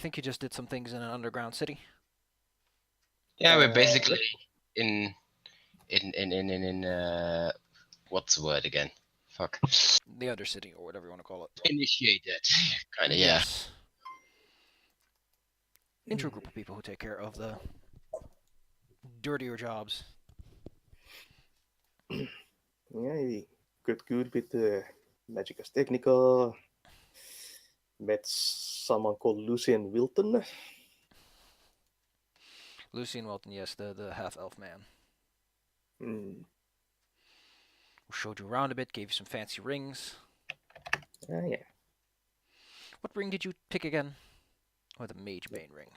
think you just did some things in an underground city. Yeah, we're basically in what's the word again? Fuck. The Undercity, or whatever you want to call it. Initiated, kind of. Yes. Intro group of people who take care of the dirtier jobs. Yeah, he got good with the Magicus Technica. Met someone called Lucien Wilton. Lucien Welton, yes, the half-elf man. Mm. Who showed you around a bit, gave you some fancy rings. Yeah. What ring did you pick again? Or the Mage Bane ring?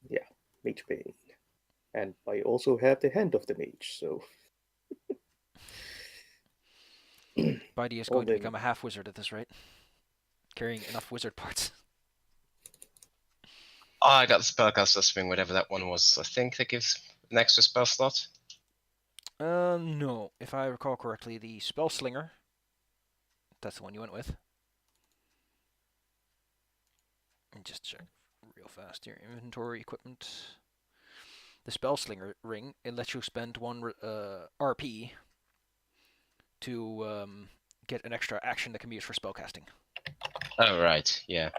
Yeah, Mage Bane. And I also have the Hand of the Mage, so... Bidey is going to become a half-wizard at this rate. Carrying enough wizard parts. Oh, I got the Spellcaster Spring, whatever that one was. I think that gives an extra spell slot. No. If I recall correctly, the Spell Slinger. That's the one you went with. And just check real fast here. Inventory, equipment. The Spell Slinger ring, it lets you spend one RP to get an extra action that can be used for spellcasting. Oh, right, yeah.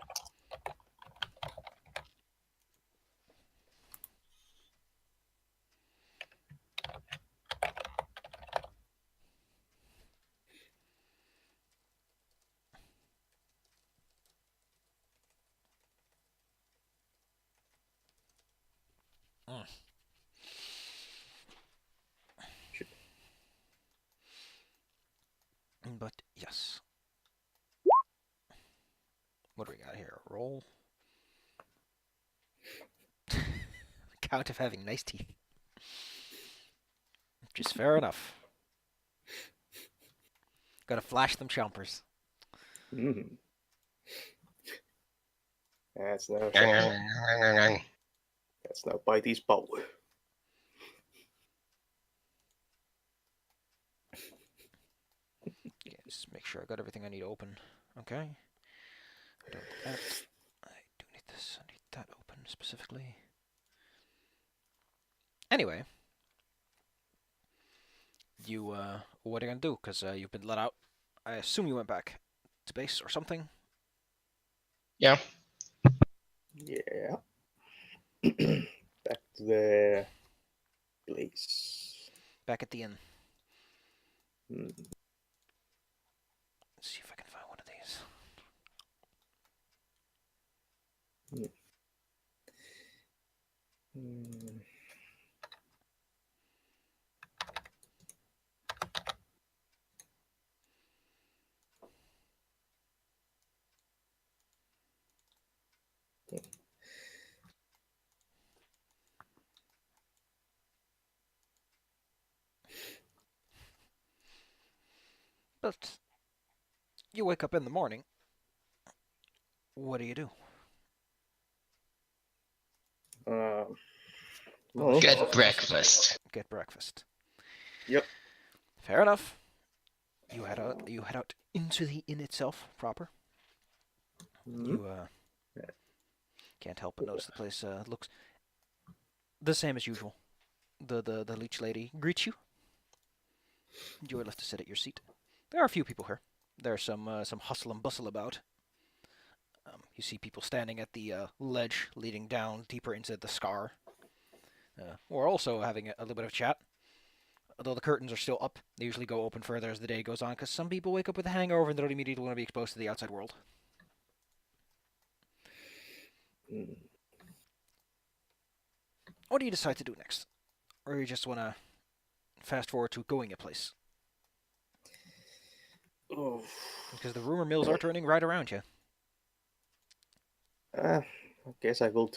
But yes. What do we got here? A roll. Count of having nice teeth. Which is fair enough. Gotta flash them chompers. Mm. That's now Bitey's power. Yeah, just make sure I got everything I need open. Okay. I don't need that. I do need this. I need that open specifically. Anyway. You, what are you gonna do? Because you've been let out. I assume you went back to base or something? Yeah. Yeah. Back to the place. Back at the inn. Mm. Let's see if I can find one of these. Mm. But you wake up in the morning. What do you do? Well, Get breakfast. Get breakfast. Yep. Fair enough. You head out into the inn itself proper. Mm-hmm. You can't help but notice the place looks the same as usual. The leech lady greets you. You are left to sit at your seat. There are a few people here. There's some hustle and bustle about. You see people standing at the ledge leading down deeper into the scar. We're also having a little bit of chat. Although the curtains are still up, they usually go open further as the day goes on, because some people wake up with a hangover and they don't immediately want to be exposed to the outside world. Mm. What do you decide to do next? Or you just want to fast forward to going a place? Oh. Because the rumor mills are turning right around you. I guess I will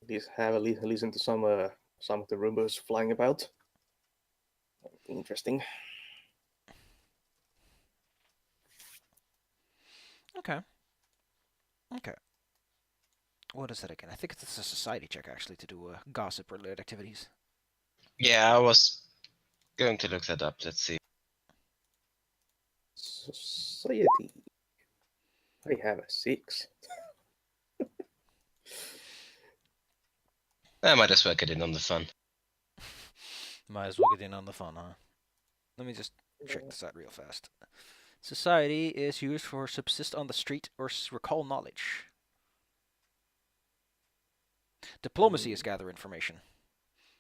at least have a listen to some of the rumors flying about. Interesting. Okay. What is that again? I think it's a society check, actually, to do gossip-related activities. Yeah, I was going to look that up. Let's see. Society. I have a 6. I might as well get in on the fun. Might as well get in on the fun, huh? Let me just check this out real fast. Society is used for subsist on the street or recall knowledge. Diplomacy is gather information,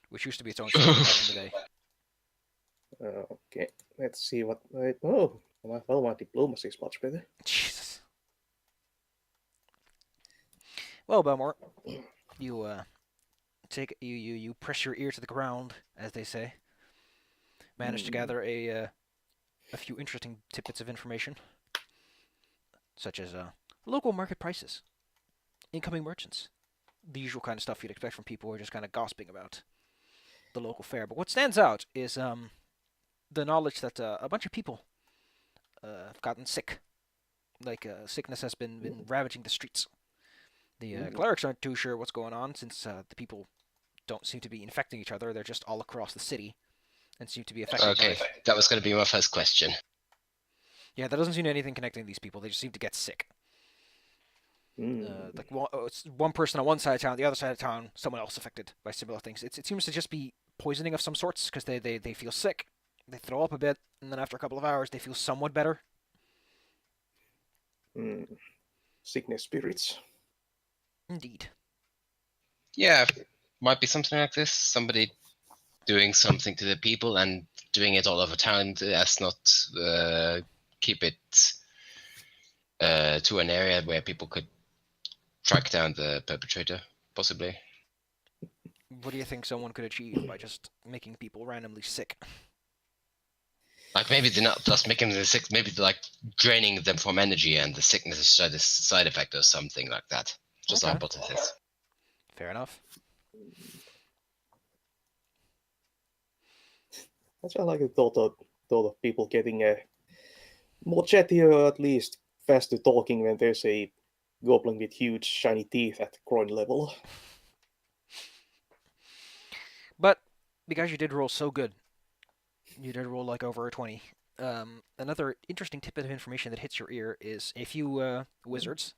which used to be its own skill back in the day. Okay, let's see what. Oh, well, my diplomacy is much better. Jesus. Well, Belmore, you you press your ear to the ground, as they say. Manage to gather a few interesting tidbits of information, such as local market prices, incoming merchants, the usual kind of stuff you'd expect from people who are just kind of gossiping about the local fair. But what stands out is the knowledge that a bunch of people have gotten sick. Like sickness has been ravaging the streets. The clerics aren't too sure what's going on since the people don't seem to be infecting each other. They're just all across the city and seem to be affected Okay, by... that was going to be my first question. Yeah, there doesn't seem to be anything connecting these people. They just seem to get sick. Like it's one person on one side of town, the other side of town, someone else affected by similar things. It seems to just be poisoning of some sorts because they feel sick, they throw up a bit, and then after a couple of hours they feel somewhat better. Sickness spirits. Indeed. Yeah, might be something like this. Somebody doing something to the people and doing it all over town as not keep it to an area where people could track down the perpetrator, possibly. What do you think someone could achieve by just making people randomly sick? Like maybe they're not just making them sick, maybe they're like draining them from energy and the sickness is a side effect or something like that. Just Okay. a hypothesis. Fair enough. That's why I like the thought of people getting more chatty or at least faster talking when there's a goblin with huge shiny teeth at groin level. But because you did roll so good, you did roll like over a 20. Another interesting tidbit of information that hits your ear is a few wizards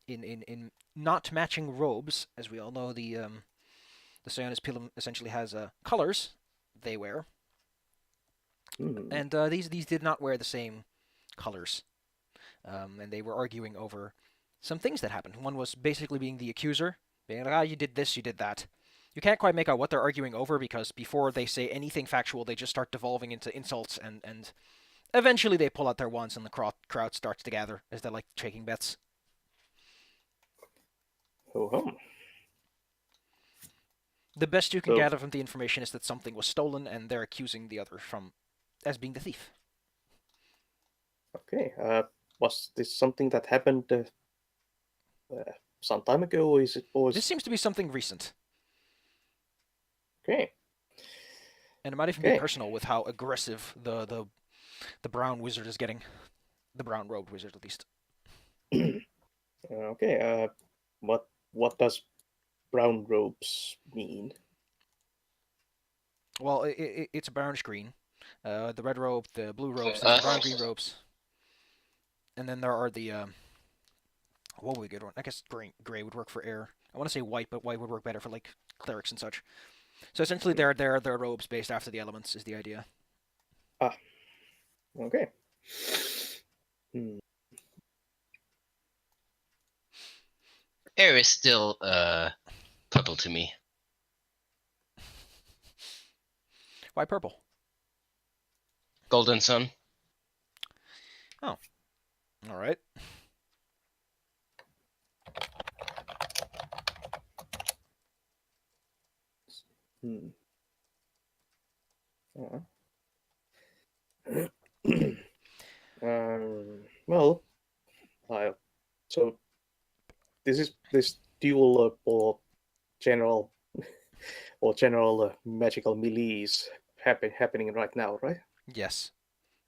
in not matching robes. As we all know, the Sionis Pilum essentially has colors they wear, and these did not wear the same colors, and they were arguing over some things that happened. One was basically being the accuser, being like, "Ah, you did this, you did that." You can't quite make out what they're arguing over because before they say anything factual, they just start devolving into insults, and eventually they pull out their wands and the crowd starts to gather as they're like taking bets. Oh, The best you can So- gather from the information is that something was stolen, and they're accusing the other as being the thief. okay. Was this something that happened some time ago, or is it? This seems to be something recent, Okay. and it might even be Okay. personal with how aggressive the brown wizard is getting. The brown robed wizard, at least. Okay. What does brown robes mean? Well, it's a brownish green. The red robe, the blue robes, there's the brown green robes, and then there are the what would be a good one? I guess gray would work for air. I want to say white, but white would work better for like clerics and such. So essentially, they're robes based after the elements is the idea. Okay. Hmm. Air is still purple to me. Why purple? Golden Sun. All right. Hmm. Well, so this duel or general magical melees happening right now, right? Yes,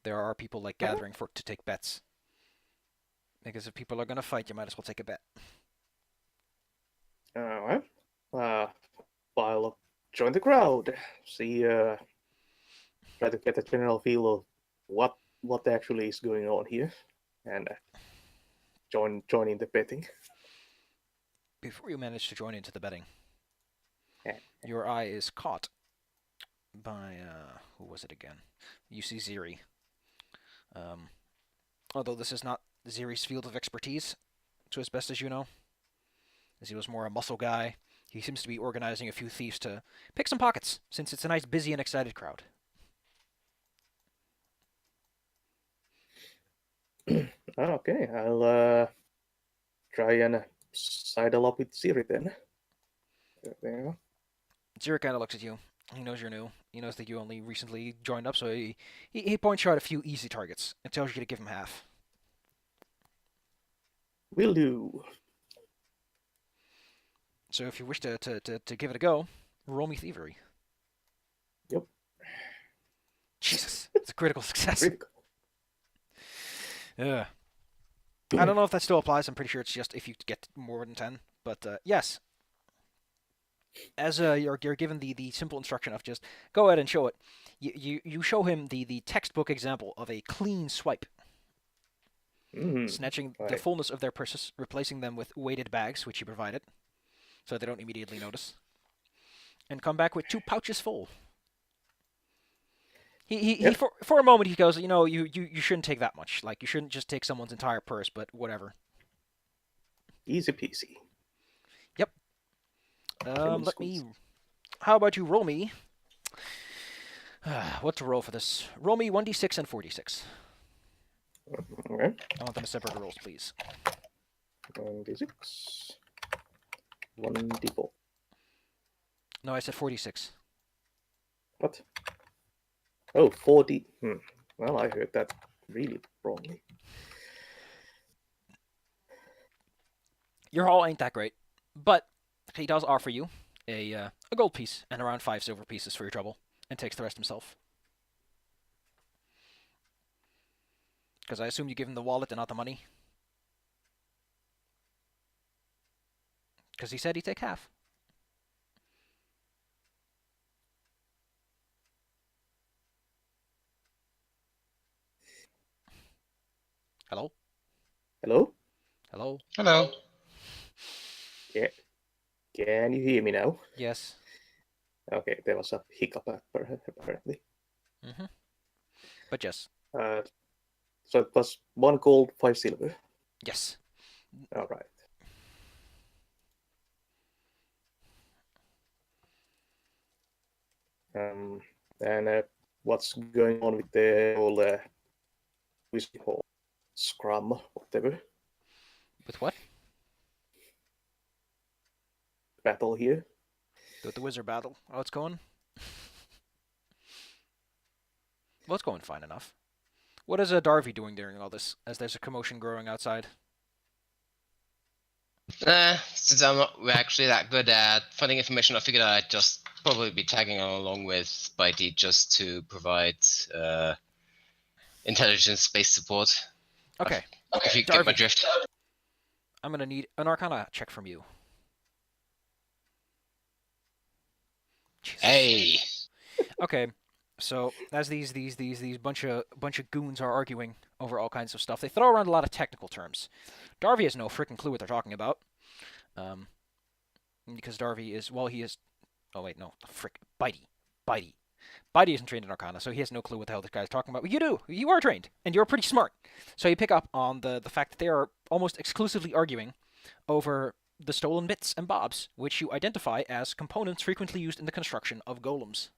there are people like gathering to take bets. Because if people are gonna fight, you might as well take a bet. Well, I'll join the crowd. See, try to get a general feel of what actually is going on here, and join in the betting. Before you manage to join into the betting, Your eye is caught by who was it again? You see Ziri. Although this is not Ziri's field of expertise, to as best as you know, as he was more a muscle guy. He seems to be organizing a few thieves to pick some pockets, since it's a nice, busy, and excited crowd. Okay, I'll try and sidle up with Siri then. There you go. Ziri kind of looks at you. He knows you're new. He knows that you only recently joined up, so he points you out a few easy targets and tells you to give him half. Will do. So if you wish to give it a go, roll me thievery. Yep. Jesus, it's a critical success. Critical. Yeah. I don't know if that still applies. I'm pretty sure it's just if you get more than 10. But yes. As you're given the simple instruction of just go ahead and show it, you show him the textbook example of a clean swipe. Snatching the Right. fullness of their purses, replacing them with weighted bags, which you provided, so they don't immediately notice, and come back with 2 pouches full. He Yep. for a moment he goes, you shouldn't take that much. Like, you shouldn't just take someone's entire purse, but whatever. Easy peasy. Let me. How about you roll me? What to roll for this? Roll me 1d6 and 4d6. Okay. I want them as separate rolls, please. 1d6. 1d4. No, I said 4d6. What? Oh, 4D. Well, I heard that really wrongly. Your haul ain't that great, but he does offer you a gold piece and around 5 silver pieces for your trouble, and takes the rest himself. Because I assume you give him the wallet and not the money. Because he said he'd take half. Hello? Hello? Hello? Hello. Yeah. Can you hear me now? Yes. Okay, there was a hiccup apparently. But yes. So it was 1 gold, 5 silver. Yes. All right. And what's going on with the whole whiskey hall scrum, whatever, With what? battle here? With the wizard battle. Oh, it's going? Well, it's going fine enough. What is Darby doing during all this, as there's a commotion growing outside? Since I'm not actually that good at finding information, I figured I'd just probably be tagging along with Bitey just to provide intelligence-based support. Okay. If you get my Darby. drift. I'm going to need an Arcana check from you. Jesus. Hey! Okay, so as these bunch of goons are arguing over all kinds of stuff, they throw around a lot of technical terms. Darby has no freaking clue what they're talking about, because Darby is oh wait, no, frick, Bitey isn't trained in Arcana, so he has no clue what the hell this guy's talking about. But you do, you are trained, and you're pretty smart, so you pick up on the fact that they are almost exclusively arguing over the stolen bits and bobs, which you identify as components frequently used in the construction of golems.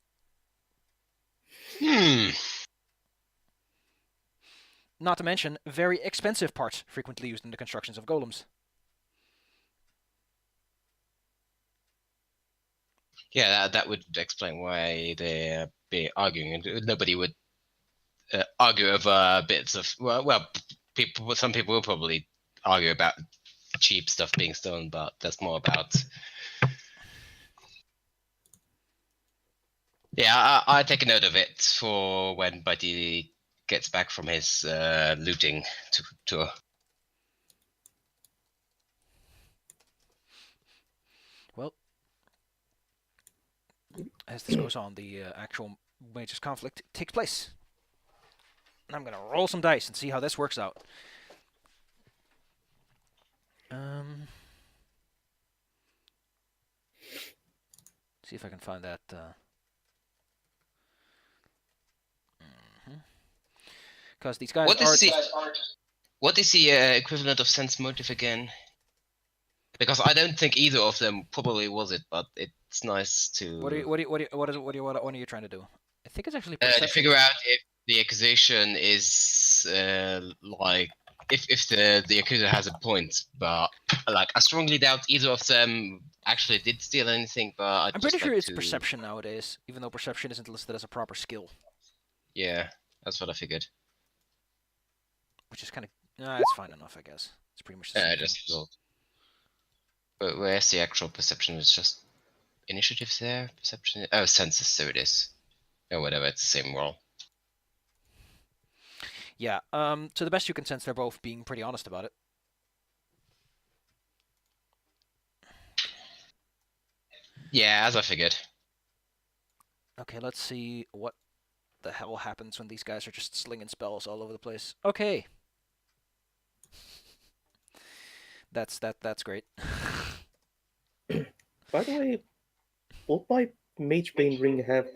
Not to mention very expensive parts frequently used in the constructions of golems. Yeah, that would explain why they're arguing. Nobody would argue over bits of some people will probably argue about cheap stuff being stolen, but that's more about. Yeah, I take a note of it for when Buddy gets back from his looting tour. Well, as this goes on, the actual major conflict takes place. And I'm going to roll some dice and see how this works out. See if I can find that. Because these guys What are. is the what is the equivalent of sense motive again? Because I don't think either of them probably was it, but it's nice to What are you trying to do? I think it's actually to perception. figure out if the accusation is like if the accuser has a point, but like I strongly doubt either of them actually did steal anything. But I'm pretty sure it's perception nowadays, even though perception isn't listed as a proper skill. Yeah, that's what I figured. Which is kind of. It's fine enough, I guess. It's pretty much the same I thing. just thought. But where's the actual perception? It's just initiatives there. Perception. Oh, senses. So it is. Or whatever. It's the same role. Yeah. To the best you can sense, they're both being pretty honest about it. Yeah, as I figured. Okay, let's see what the hell happens when these guys are just slinging spells all over the place. Okay. That's great. By the way, would my Mage Bane ring have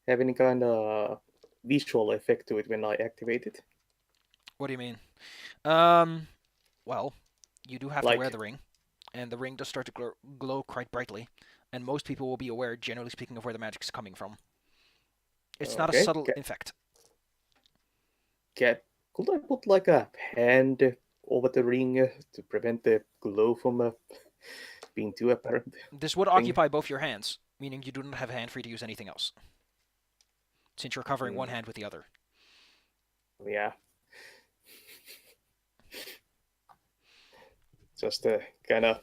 any kind of visual effect to it when I activate it? What do you mean? Well, you do have to wear the ring, and the ring does start to glow quite brightly, and most people will be aware, generally speaking, of where the magic is coming from. It's not a subtle effect. Could I put like a hand over the ring to prevent the glow from being too apparent? This would occupy both your hands, meaning you do not have a hand free to use anything else, since you're covering one hand with the other. Yeah. Just kind of.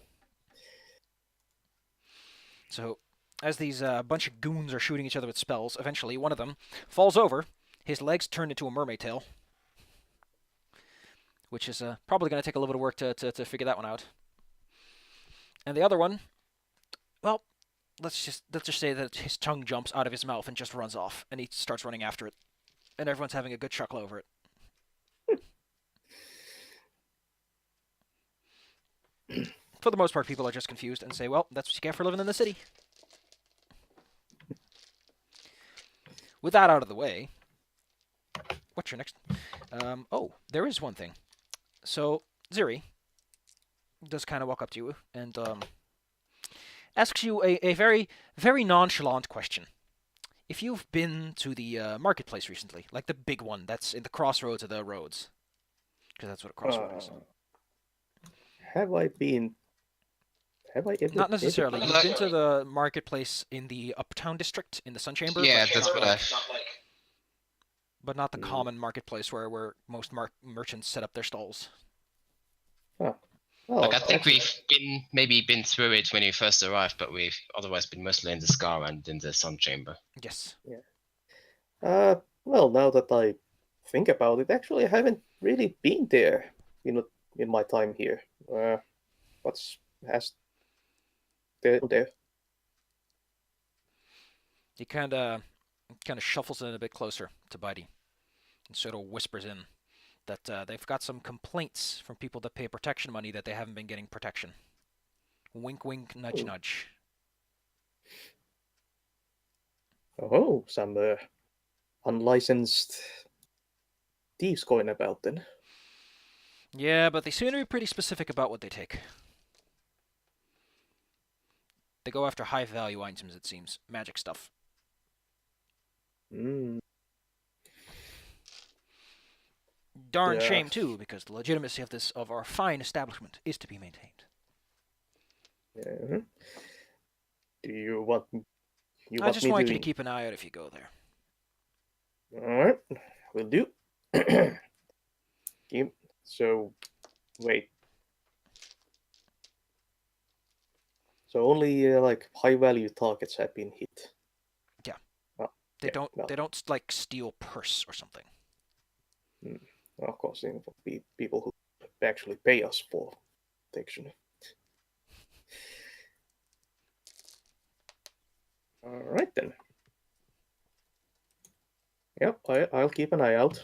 So, as these bunch of goons are shooting each other with spells, eventually one of them falls over. His legs turn into a mermaid tail, which is probably going to take a little bit of work to figure that one out. And the other one, well, let's just say that his tongue jumps out of his mouth and just runs off, and he starts running after it, and everyone's having a good chuckle over it. For the most part, people are just confused and say, well, that's what you get for living in the city. With that out of the way, what's your next? Oh, there is one thing. So, Ziri does kind of walk up to you and asks you a very, very nonchalant question. If you've been to the marketplace recently, like the big one that's in the crossroads of the roads, because that's what a crossroad is. Have I been? Have I ever? Not necessarily. You've been to the marketplace in the Uptown district in the Sun Chamber. Yeah, that's what I. But not the common marketplace where most merchants set up their stalls. Oh. Well, like I think we've been through it when you first arrived, but we've otherwise been mostly in the Scar and in the Sun Chamber. Yes. Yeah. Well, now that I think about it, actually, I haven't really been there. In my time here. What's has there? He kind of shuffles in a bit closer to Bitey and sort of whispers in that they've got some complaints from people that pay protection money that they haven't been getting protection. Wink, wink, nudge, nudge. Oh, some unlicensed thieves going about then. Yeah, but they seem to be pretty specific about what they take. They go after high-value items, it seems. Magic stuff. Darn shame, too, because the legitimacy of our fine establishment is to be maintained. Yeah. Do you want... I just want you to keep an eye out if you go there. Alright, will do. So, wait. So only like high-value targets have been hit. Yeah. Oh, they don't like steal purse or something. Of course, people who actually pay us for protection. All right then. Yep, I'll keep an eye out.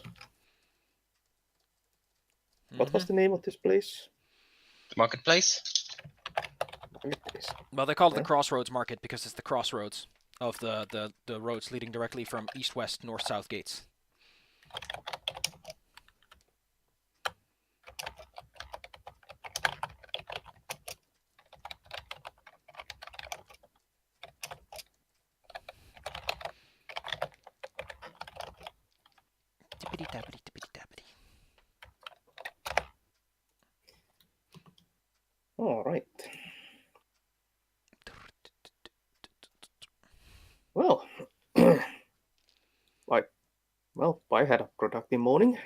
What was the name of this place? The marketplace? marketplace. Well, they call it the Yeah. Crossroads Market because it's the crossroads of the roads leading directly from east, west, north, south gates. Tippity tappity tippity tappity. All right. Well, I had a productive morning.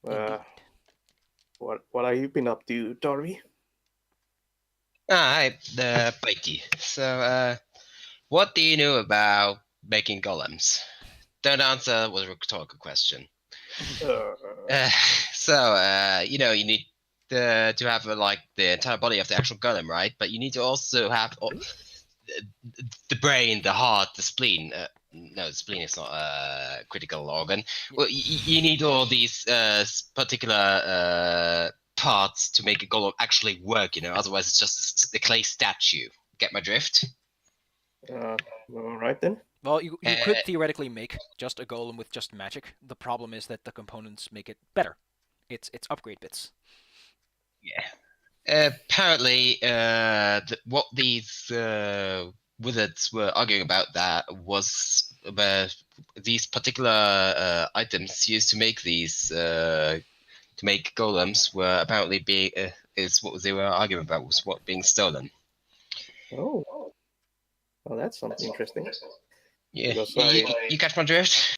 Indeed. What have you been up to, Darby? Hi, Pikey. So, what do you know about making golems? Don't answer was a rhetorical question. Uh, You know, you need to have like the entire body of the actual golem, right? But you need to also have the brain, the heart, the spleen. No, the spleen is not a critical organ. Well, you need all these particular parts to make a golem actually work. You know, otherwise it's just a clay statue. Get my drift? all right then. Well, you could theoretically make just a golem with just magic. The problem is that the components make it better. It's upgrade bits. Yeah. Apparently, what these wizards were arguing about that was these particular items used to make these to make golems were apparently being is what they were arguing about was what being stolen. Oh, well, that's something interesting. Yeah, Because you catch my drift?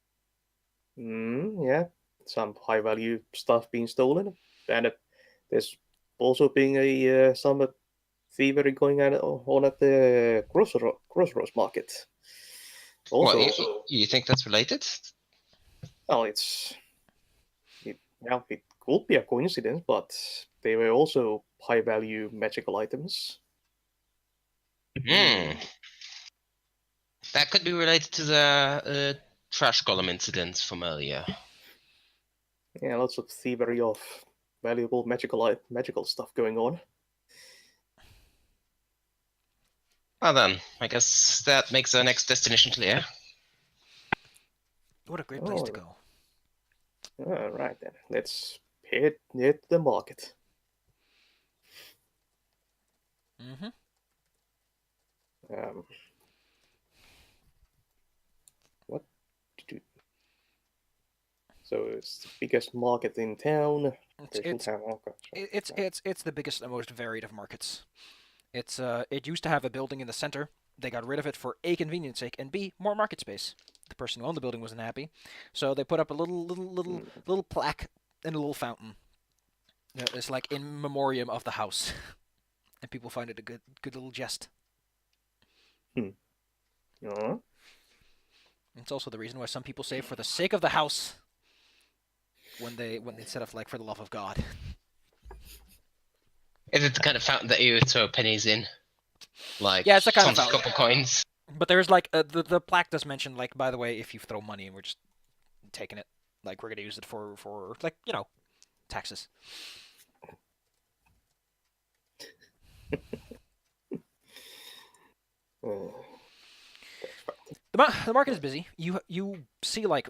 yeah, some high value stuff being stolen, and there's also being a some thievery going on at the crossroads market. Also, What you think that's related? well, it could be a coincidence, but they were also high value magical items. Hmm. That could be related to the trash golem incident from earlier. Yeah, lots of thievery of valuable magical stuff going on. Well then, I guess that makes our next destination clear. What a great place to go. All right then, let's head to the market. Mm-hmm. What to do? So it's the biggest market in town. It's the biggest and most varied of markets. It used to have a building in the center. They got rid of it for A, convenience sake, and B, more market space. The person who owned the building wasn't happy, so they put up a little plaque and a little fountain. It's like in memoriam of the house, and people find it a good little jest. Uh-huh. It's also the reason why some people say, for the sake of the house, when they instead of like for the love of God. Is it the kind of fountain that you would throw pennies in? Like, yeah, it's the kind of tons fountain. copper coins. But there's like the plaque does mention, like, by the way, if you throw money, we're just taking it. Like, we're gonna use it for like, you know, taxes. The market is busy. You see like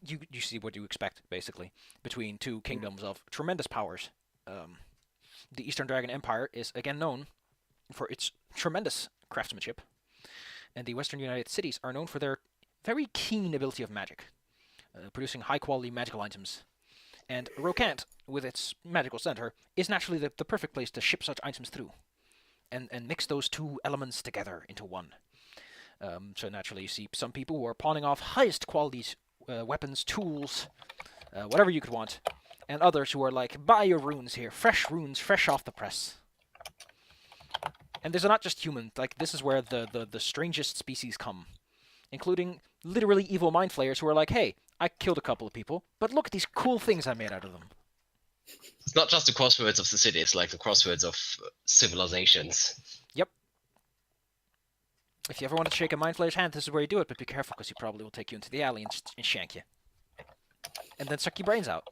you see what you expect basically between two kingdoms of tremendous powers. The Eastern Dragon Empire is again known for its tremendous craftsmanship, and the Western United Cities are known for their very keen ability of magic, producing high-quality magical items. And Rocant, with its magical center, is naturally the perfect place to ship such items through, and mix those two elements together into one. So naturally, you see some people who are pawning off highest quality weapons, tools, whatever you could want, and others who are like, buy your runes here, runes, fresh off the press. And these are not just humans. Like, this is where the strangest species come, including literally evil mind flayers who are like, hey, I killed a couple of people, but look at these cool things I made out of them. It's not just the crossroads of the city, it's like the crossroads of civilizations. Yep. If you ever want to shake a mind flayer's hand, this is where you do it, but be careful, because he probably will take you into the alley and shank you. And then suck your brains out.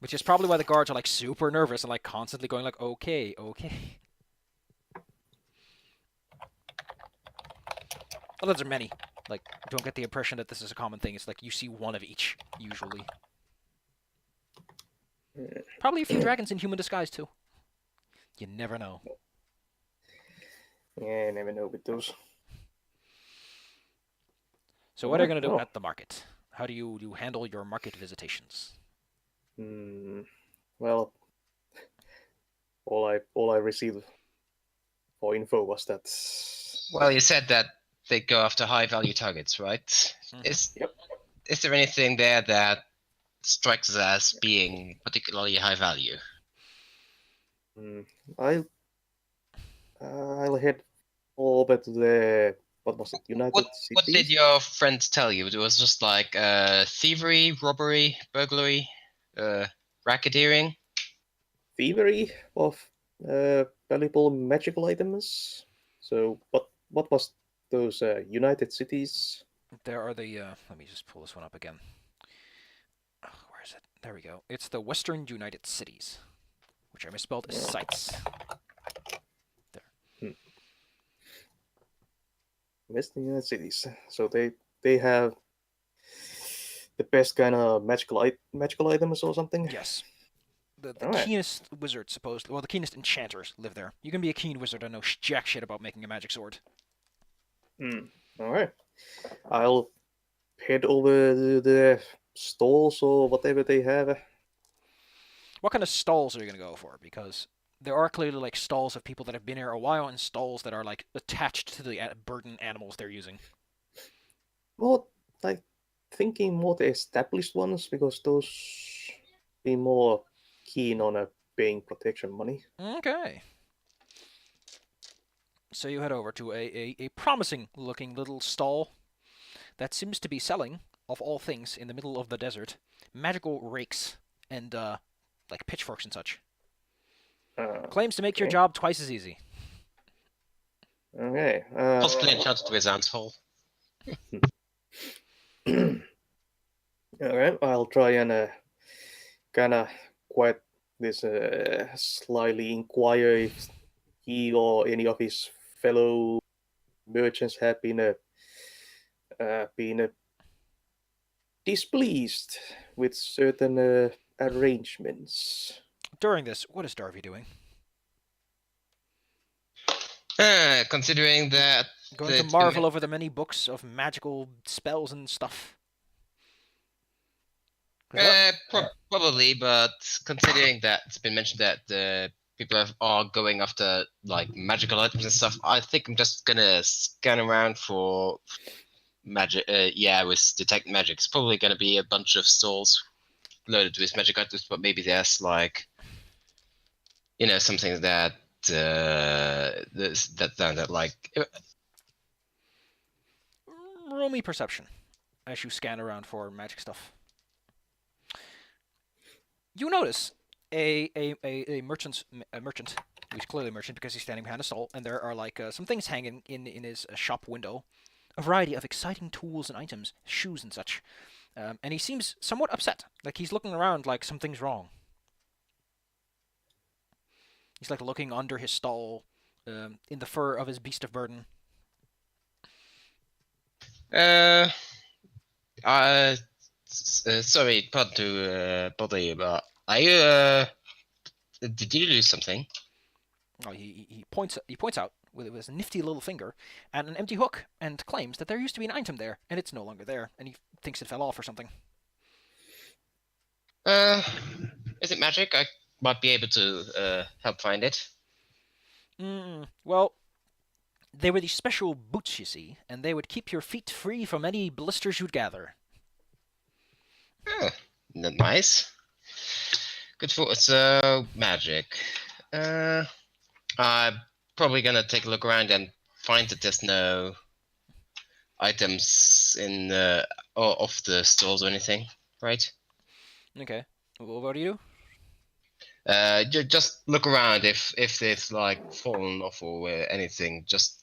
Which is probably why the guards are like super nervous and like constantly going like, okay, okay. Well, there's many. Like, don't get the impression that this is a common thing. It's like you see one of each, usually. Probably a few dragons in human disguise, too. You never know. Yeah, I never know with those. So what are you going to do Oh. at the market? How do you handle your market visitations? Well, all I received for info was that. Well, you said that they go after high value targets, right? Mhm. Yep. Is there anything there that strikes us as being particularly high value? I'll head over to the what was it, United What did Cities? your friends tell you? It was just like thievery, robbery, burglary, racketeering. Thievery of valuable magical items. So what was those United Cities? There are the. Let me just pull this one up again. Oh, where is it? There we go. It's the Western United Cities, which I misspelled as sites. Western United Cities. So they have the best kind of magical items or something. Yes. The All right. keenest wizards, supposedly. Well, the keenest enchanters live there. You can be a keen wizard and know jack shit about making a magic sword. All right. I'll head over to the stalls or whatever they have. What kind of stalls are you going to go for? Because there are clearly like stalls of people that have been here a while and stalls that are like attached to the burden animals they're using. More like thinking more the established ones because those be more keen on paying protection money. Okay. So you head over to a promising looking little stall that seems to be selling, of all things, in the middle of the desert, magical rakes and like pitchforks and such. Claims to make your Okay. job twice as easy. Okay. Possibly enchanted wizard's hole. All right. I'll try and kind of quite this slyly inquire if he or any of his fellow merchants have been displeased with certain arrangements. During this, what is Darby doing? Considering that Going to marvel over the many books of magical spells and stuff. probably, but considering that it's been mentioned that people are going after like magical items and stuff, I think I'm just gonna scan around for magic. With detect magic, it's probably gonna be a bunch of stalls loaded with magic items, but maybe there's like, something that like. Roll me perception as you scan around for magic stuff. You notice a merchant, who's clearly a merchant because he's standing behind a stall, and there are like some things hanging in his shop window, a variety of exciting tools and items, shoes and such. And he seems somewhat upset, like he's looking around like something's wrong. He's like looking under his stall, in the fur of his beast of burden. Sorry, pardon to bother you, but are you did you lose something? Oh, he points out with his nifty little finger at an empty hook and claims that there used to be an item there and it's no longer there, and he thinks it fell off or something. Is it magic? I might be able to help find it. Well, they were these special boots, you see, and they would keep your feet free from any blisters you'd gather. Oh, nice. Good for so magic. I'm probably gonna take a look around and find that there's no items in or off the stalls or anything, right? Okay. Well, what do you do? Just look around if they've like fallen off or anything. Just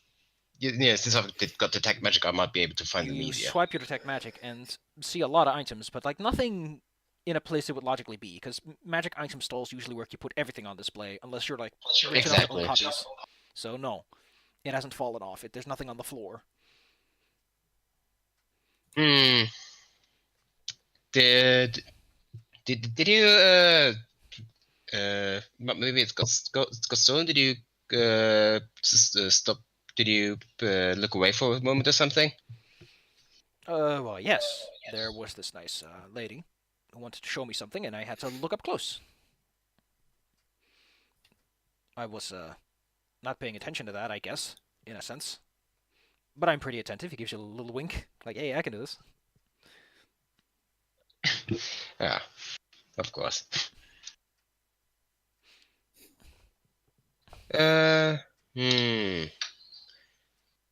since I've got detect magic, I might be able to find them You easier. swipe your detect magic and see a lot of items, but like nothing in a place it would logically be, because magic item stalls usually work. You put everything on display, unless you're like rich enough to own Exactly. copies. So no, it hasn't fallen off. There's nothing on the floor. Hmm. Did did you maybe it's got stolen? Did you stop? Did you look away for a moment or something? Well, yes, there was this nice lady who wanted to show me something, and I had to look up close. I was not paying attention to that, I guess, in a sense. But I'm pretty attentive. He gives you a little wink, like, "Hey, I can do this." Yeah, of course. Uh, hmm.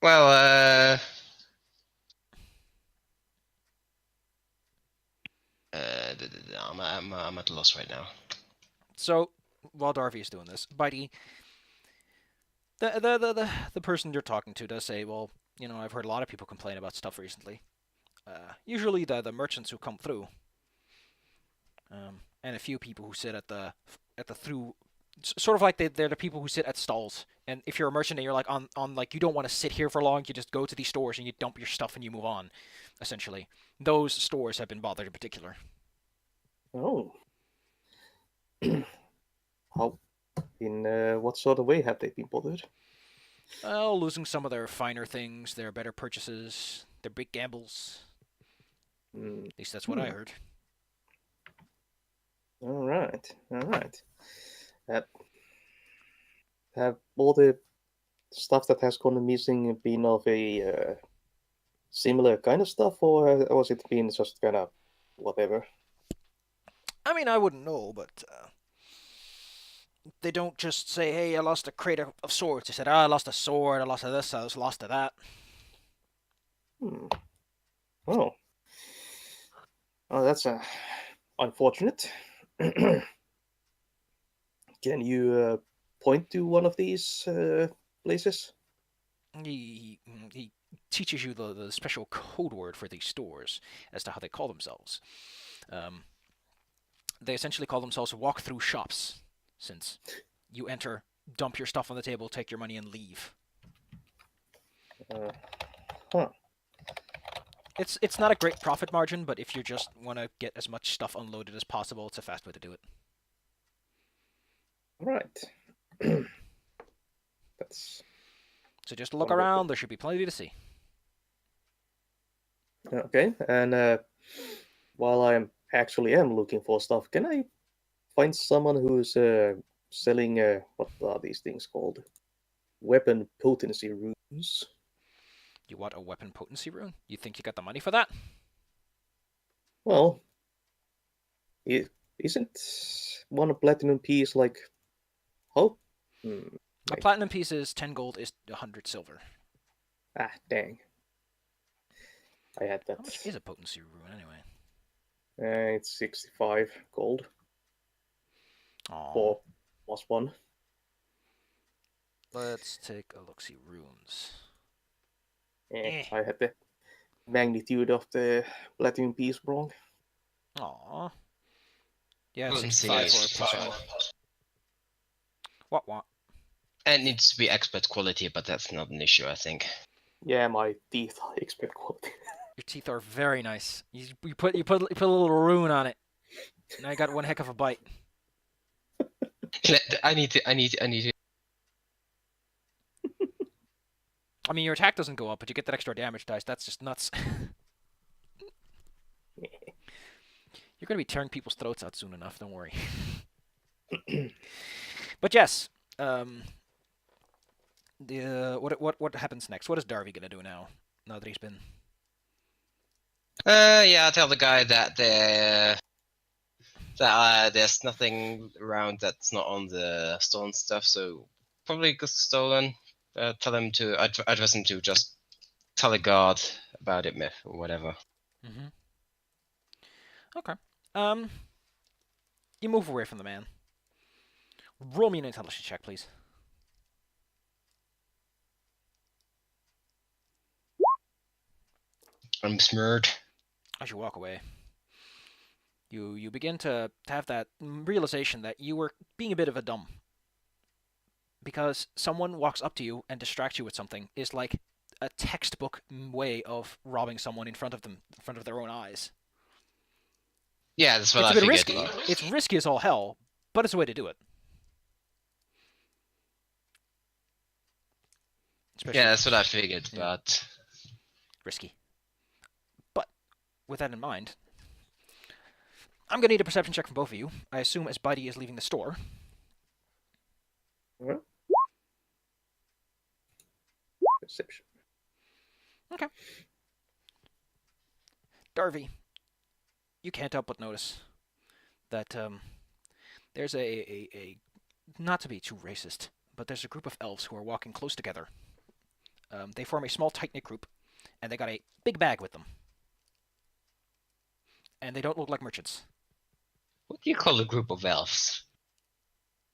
Well, I'm at a loss right now. So while Darby is doing this, Bitey, the person you're talking to does say, "Well, I've heard a lot of people complain about stuff recently. Usually the merchants who come through, and a few people who sit at the through, sort of like they're the people who sit at stalls. And if you're a merchant and you're like on like you don't want to sit here for long, you just go to these stores and you dump your stuff and you move on. Essentially, those stores have been bothered in particular. Oh. How? In what sort of way have they been bothered? Well, losing some of their finer things, their better purchases, their big gambles. Mm. At least that's what I heard. All right, all right. Have have all the stuff that has gone missing been of a similar kind of stuff, or was it been just kind of whatever? I mean, I wouldn't know, but they don't just say, "Hey, I lost a crate of swords." They said, "I lost a sword. I lost a this. I was lost to that." Hmm. Oh, oh, that's unfortunate. Can you point to one of these places? He teaches you the special code word for these stores as to how they call themselves. Um, they essentially call themselves walk-through shops, since you enter, dump your stuff on the table, take your money, and leave. Uh, huh. It's not a great profit margin, but if you just want to get as much stuff unloaded as possible, it's a fast way to do it. Right. That's So just look wonderful. around. There should be plenty to see. Okay, and while I am looking for stuff, can I find someone who's selling what are these things called? Weapon potency runes. You want a weapon potency rune? You think you got the money for that? Well, isn't one platinum piece like oh? A platinum piece is 10 gold, is 100 silver. Dang! I had that. How much is a potency rune anyway? It's 65 gold. Aww. 4 plus 1. Let's take a look. See runes. I had the magnitude of the platinum piece wrong. Aww. Yeah, Let's 65 see. for a plus 1. What? It needs to be expert quality, but that's not an issue, I think. Yeah, my teeth are expert quality. Your teeth are very nice. You put a little rune on it. Now I got one heck of a bite. I need to. I mean, your attack doesn't go up, but you get that extra damage dice. That's just nuts. You're gonna be tearing people's throats out soon enough. Don't worry. But yes, what happens next? What is Darby gonna do now? Now that he's been. Yeah, I'll tell the guy that there's nothing around that's not on the stolen stuff, so probably got stolen. Tell him to advise him to just tell a guard about it, myth or whatever. Mm-hmm. Okay. You move away from the man. Roll me an intelligence check, please. I'm smeared. As you walk away, You begin to have that realization that you were being a bit of a dumb. Because someone walks up to you and distracts you with something is like a textbook way of robbing someone in front of them, in front of their own eyes. Yeah, that's what It's I a bit figured. risky. It's risky as all hell, but it's a way to do it. Especially Yeah, that's what I figured, Yeah. but risky. But with that in mind, I'm gonna need a perception check from both of you. I assume as Buddy is leaving the store. Well, perception. Darby, you can't help but notice that there's a not to be too racist, but there's a group of elves who are walking close together. They form a small, tight-knit group, and they got a big bag with them. And they don't look like merchants. what do you call a group of elves?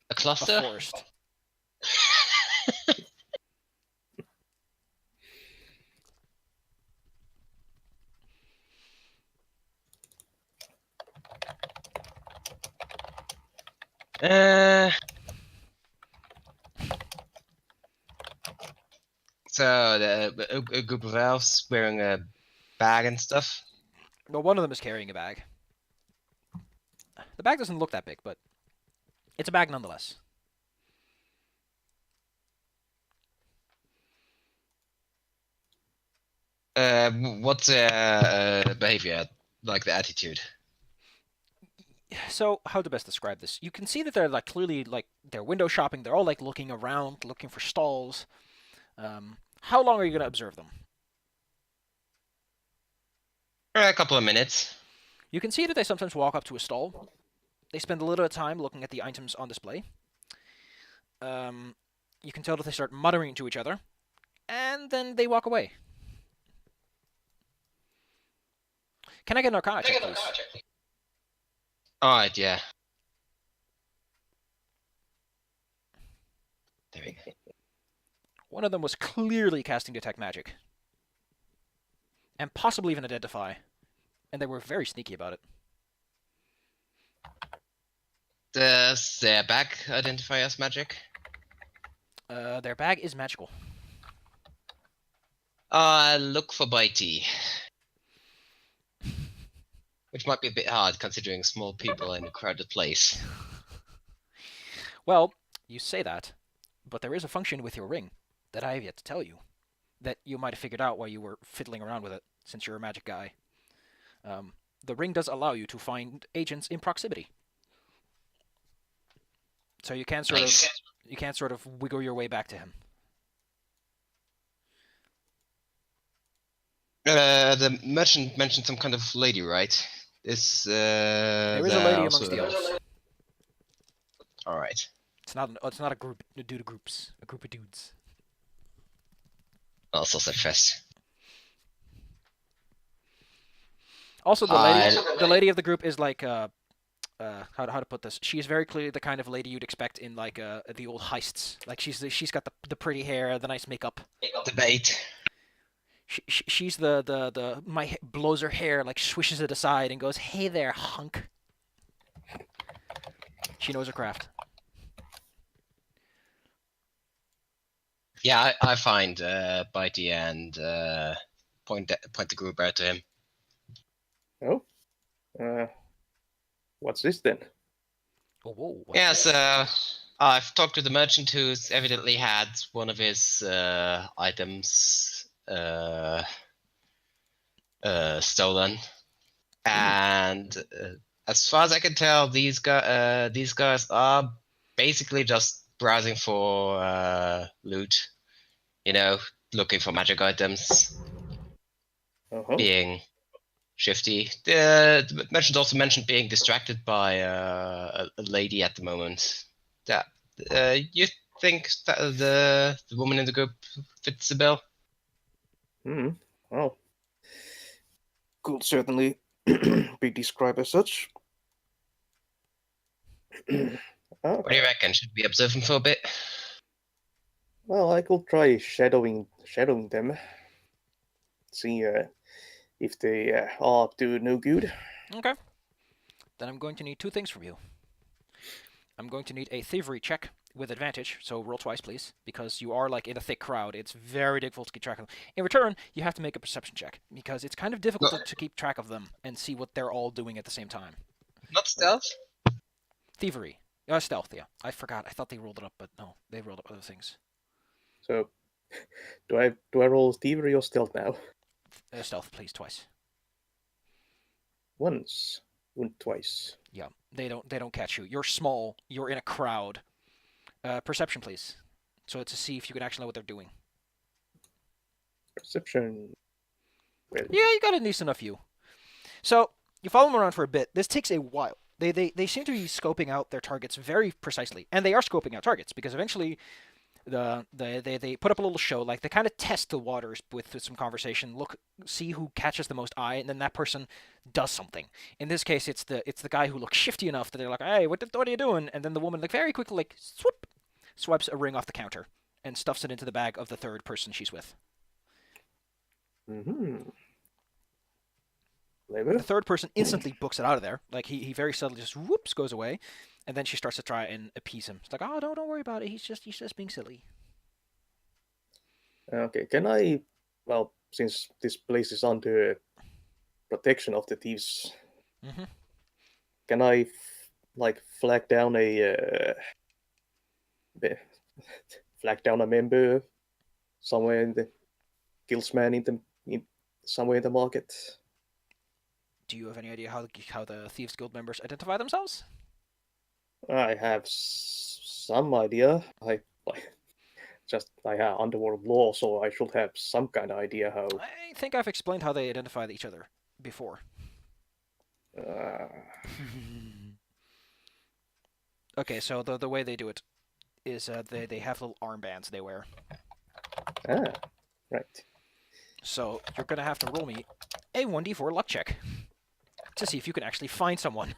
A A cluster? forest. Uh, so a group of elves wearing a bag and stuff. Well, one of them is carrying a bag. The bag doesn't look that big, but it's a bag nonetheless. What's behavior, like the attitude? So, how to best describe this? You can see that they're like clearly like they're window shopping. They're all like looking around, looking for stalls. How long are you gonna observe them? A couple of minutes. You can see that they sometimes walk up to a stall. They spend a little time looking at the items on display. You can tell that they start muttering to each other, and then they walk away. Can I get an Arcana check, please? Alright, yeah. There we go. One of them was clearly casting Detect Magic. And possibly even Identify. And they were very sneaky about it. Does their bag identify as magic? Their bag is magical. Look for Bitey. Which might be a bit hard considering small people in a crowded place. Well, you say that, but there is a function with your ring that I have yet to tell you that you might have figured out while you were fiddling around with it, since you're a magic guy. The ring does allow you to find agents in proximity. So you can sort of wiggle your way back to him. The merchant mentioned some kind of lady, right? There is a lady amongst the elves. All right. It's not a group due to groups, a group of dudes. Also said fest. Also, the lady of the group is like how to put this? She's very clearly the kind of lady you'd expect in like the old heists. Like she's got the pretty hair, the nice makeup. Debate. She's the blows her hair, like swishes it aside and goes, "Hey there, hunk." She knows her craft. Yeah, I find Bitey and point the group out to him. Oh, what's this then? Oh, whoa. Yeah, so I've talked to the merchant who's evidently had one of his items stolen, and as far as I can tell, these guys are basically just browsing for loot, looking for magic items, being shifty. The merchant also mentioned being distracted by a lady at the moment. That you think that the woman in the group fits the bill? Well, could certainly be described as such. What do you reckon? Should we observe him for a bit? Well, I could try shadowing them. See if they are up to no good. Okay. then I'm going to need two things from you. I'm going to need a thievery check with advantage, so roll twice, please, because you are like in a thick crowd. It's very difficult to keep track of them. In return, you have to make a perception check because it's kind of difficult to keep track of them and see what they're all doing at the same time. Not stealth. Thievery, stealth. Yeah, I forgot. I thought they rolled it up, but no, they rolled up other things. So, do I roll thievery or stealth now? Stealth, please, twice. Once and twice. Yeah, they don't catch you. You're small. You're in a crowd. Perception, please. So to see if you can actually know what they're doing. Perception. Well, Yeah, you got a decent enough view. So you follow them around for a bit. This takes a while. They seem to be scoping out their targets very precisely, and they are scoping out targets because eventually they put up a little show. Like they kind of test the waters with some conversation, see who catches the most eye, and then that person does something. In this case, it's the guy who looks shifty enough that they're like, "Hey, what are you doing?" And then the woman like very quickly like swipes a ring off the counter and stuffs it into the bag of the third person she's with. Mm-hmm. The third person instantly books it out of there. Like he very subtly just whoops goes away, and then she starts to try and appease him. It's like, oh, don't worry about it. He's just being silly. Okay, can I? Well, since this place is under protection of the thieves, can I flag down a member somewhere in the guildsman somewhere in the market? Do you have any idea how the Thieves Guild members identify themselves? I have some idea. I have underworld law, so I should have some kind of idea how. I think I've explained how they identify each other before. Okay, so the way they do it is they have little armbands they wear. Right. So you're gonna have to roll me a 1d4 luck check to see if you can actually find someone.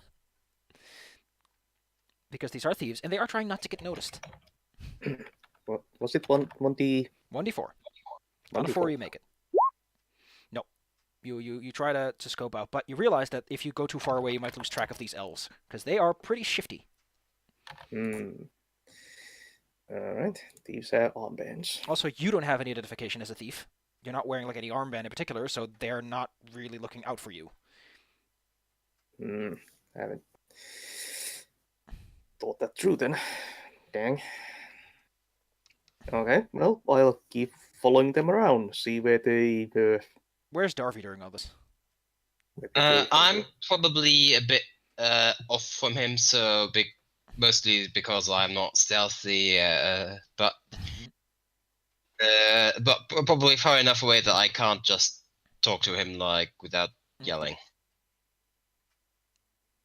Because these are thieves, and they are trying not to get noticed. What was it? 1d? 1d4. On a 4 you make it. No. You try to scope out, but you realize that if you go too far away, you might lose track of these elves, because they are pretty shifty. Alright, thieves have armbands. Also, you don't have any identification as a thief. You're not wearing like any armband in particular, so they're not really looking out for you. Haven't thought that through then. Dang. Okay, well, I'll keep following them around, see where they... Where's Darby during all this? I'm probably a bit off from him, so mostly because I'm not stealthy, but probably far enough away that I can't just talk to him like without yelling.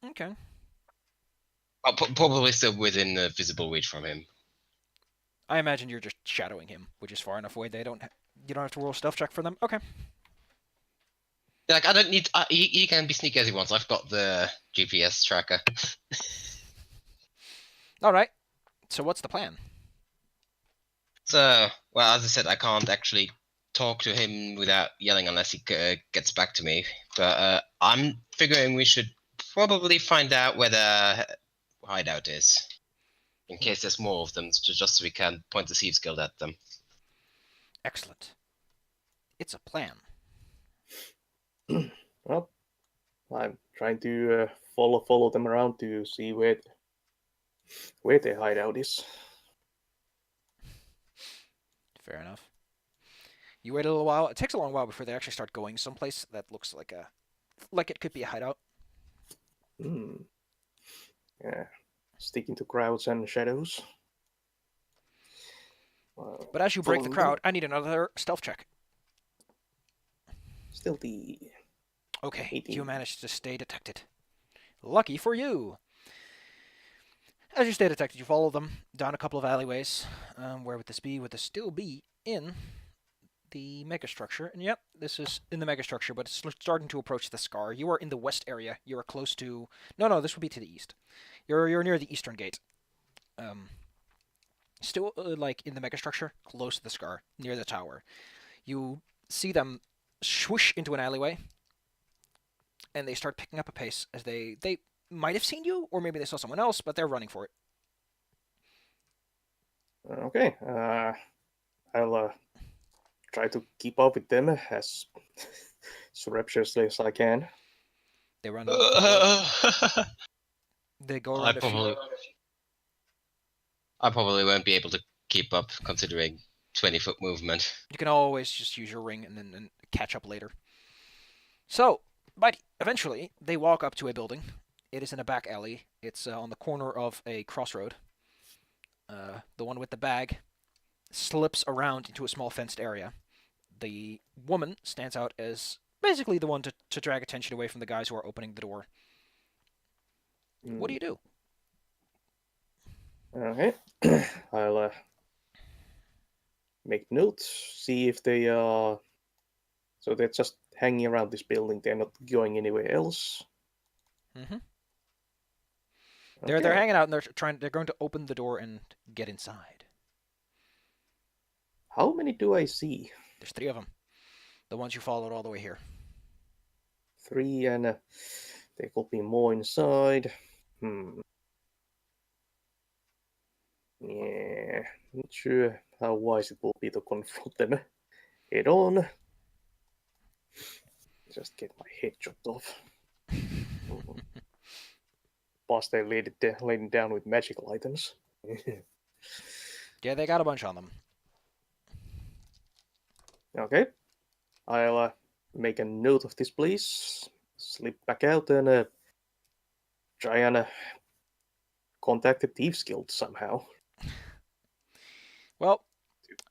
Okay. Probably still within visible reach from him. I imagine you're just shadowing him, which is far enough away you don't have to roll a stealth check for them. Okay. Like I don't need. He can be sneaky as he wants. I've got the GPS tracker. All right. So what's the plan? So, well, as I said, I can't actually talk to him without yelling unless he gets back to me. But I'm figuring we should probably find out where the hideout is, in case there's more of them, just so we can point the Thieves Guild at them. Excellent. It's a plan. Well, I'm trying to follow them around to see where their hideout is. Fair enough. You wait a little while. It takes a long while before they actually start going someplace that looks like it could be a hideout. Yeah, sticking to crowds and shadows. But as you break the crowd, I need another stealth check. Stealthy. Okay, 18. you managed to stay detected. Lucky for you. As you stay detected, you follow them down a couple of alleyways. Where would this be? Would this still be in the megastructure? And yep, this is in the megastructure, but it's starting to approach the scar. You are in the west area. You are close to... No, this would be to the east. You're near the eastern gate. Still, like, in the megastructure, close to the scar, near the tower. You see them swoosh into an alleyway, and they start picking up a pace as they might have seen you, or maybe they saw someone else, but they're running for it. Okay. I'll try to keep up with them as surreptitiously as I can. They run out of the door. I They go around a few. probably won't be able to keep up considering 20-foot movement. You can always just use your ring and then catch up later. So, but eventually, they walk up to a building. It is in a back alley. It's on the corner of a crossroad. The one with the bag slips around into a small fenced area. The woman stands out as basically the one to drag attention away from the guys who are opening the door. What do you do? Okay. I'll make notes, see if they are. So they're just hanging around this building. They're not going anywhere else. Mm-hmm. Okay. They're hanging out and they're going to open the door and get inside. How many do I see? There's 3 of them. The ones you followed all the way here. 3, and there could be more inside. Yeah, not sure how wise it will be to confront them head on. Just get my head chopped off. Plus, they laid it down with magical items. Yeah, they got a bunch on them. Okay, I'll make a note of this, please. Slip back out and try and contact the Thieves Guild somehow. Well,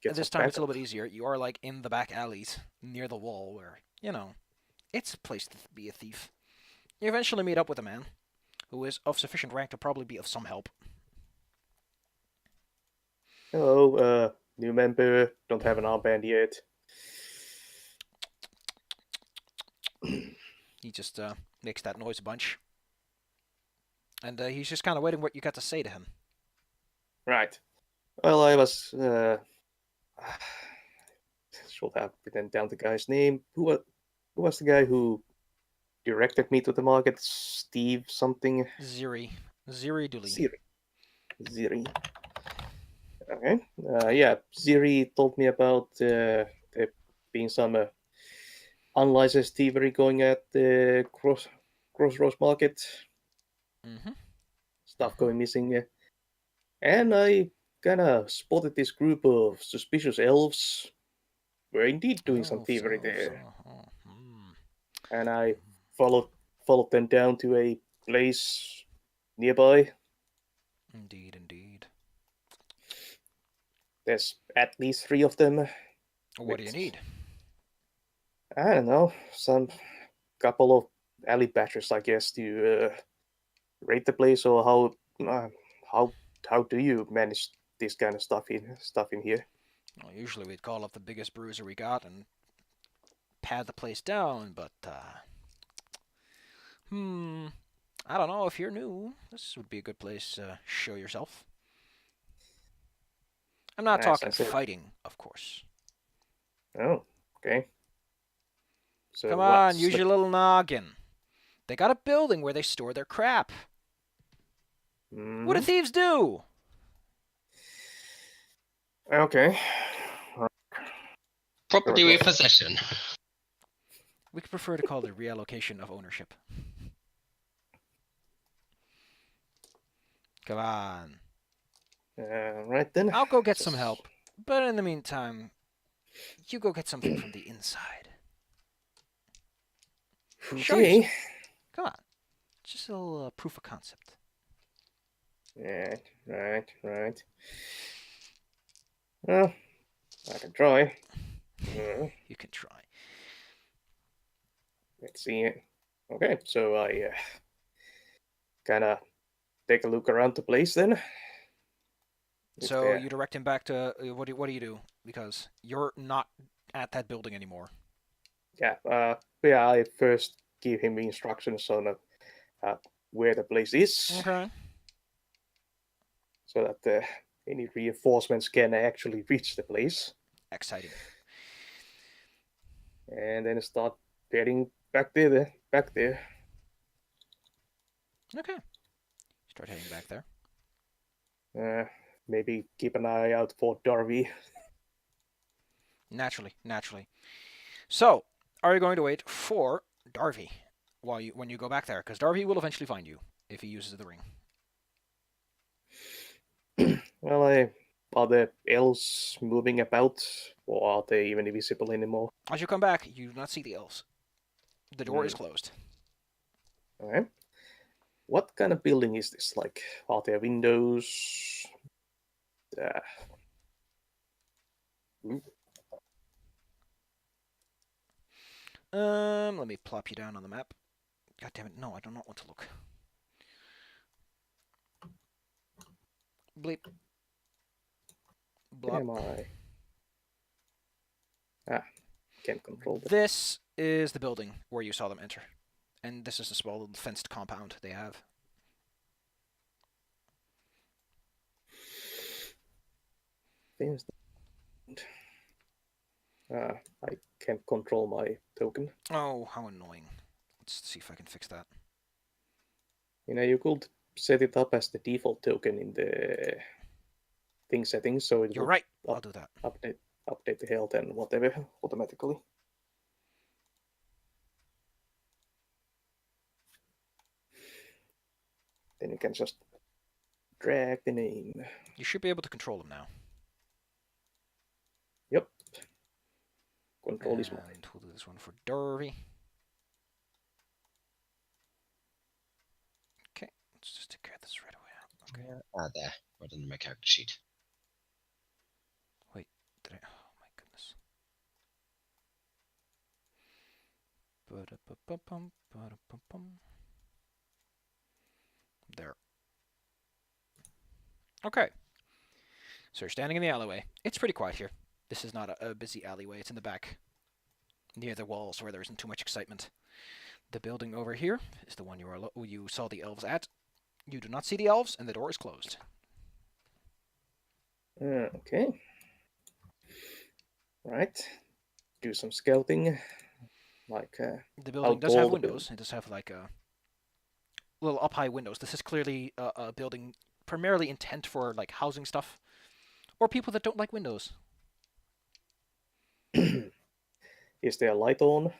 Get this some time it's a backup. little bit easier. You are like in the back alleys near the wall where, it's a place to be a thief. You eventually meet up with a man who is of sufficient rank to probably be of some help. Hello, new member. Don't have an armband yet. He just makes that noise a bunch. And he's just kind of waiting what you got to say to him. Right. Well, I was. Should have written down the guy's name. Who was the guy who directed me to the market? Steve something. Ziri Dooley. Ziri. Okay. Yeah, Ziri told me about there being some unlicensed thievery going at the Crossroads Market. Mm-hmm. Stuff going missing. And I kind of spotted this group of suspicious elves. Were indeed doing some thievery there. And I followed them down to a place nearby. Indeed. There's at least 3 of them. What do you need? I don't know, some couple of alley badgers, I guess, to raid the place, or how do you manage this kind of stuff in here? Well, usually we'd call up the biggest bruiser we got and pad the place down, but I don't know. If you're new, this would be a good place to show yourself. I'm not talking fighting, of course. Oh, okay. So come on, use your little noggin. They got a building where they store their crap. Mm-hmm. What do thieves do? Okay. Property repossession. We could prefer to call it reallocation of ownership. Come on. Right then. I'll go get some help. But in the meantime, you go get something from the inside. Okay. Come on. Just a little proof of concept. Right. Well, I can try. You can try. Let's see it. Okay, so I kind of take a look around the place then. So you direct him back to what do you do? Because you're not at that building anymore. Yeah. I first give him instructions on where the place is. Okay. So that any reinforcements can actually reach the place. Exciting. And then start heading back there. Okay. Start heading back there. Maybe keep an eye out for Darby. Naturally, naturally. So, are you going to wait for Darby when you go back there? Because Darby will eventually find you if he uses the ring. Well, are the elves moving about, or are they even visible anymore? As you come back, you do not see the elves. The door is Hmm. closed. Okay. What kind of building is this? Like, are there windows? Uh, Let me plop you down on the map. God damn it! No, I do not want to look. Bleep. Blop. am I? Can't control that. This is the building where you saw them enter, and this is a small little fenced compound they have. Things. I can't control my token. Oh, how annoying! Let's see if I can fix that. You could set it up as the default token in the thing settings, so it You're will right. I'll do that. update the health and whatever automatically. Then you can just drag the name. You should be able to control them now. Yep. Control is mine. And we'll do this one for Darby. Okay, let's just take care of this right away. Okay. There, right under my character sheet. Did I? Oh my goodness. Ba-da-ba-ba-bum, ba-da-ba-bum. There. Okay. So you're standing in the alleyway. It's pretty quiet here. This is not a busy alleyway. It's in the back, near the walls, where there isn't too much excitement. The building over here is the one you saw the elves at. You do not see the elves, and the door is closed. Okay. Right. Do some scouting. Like The building how does have tall the windows. It does have like a little up high windows. This is clearly a building primarily intent for like housing stuff, or people that don't like windows. Is there a light on?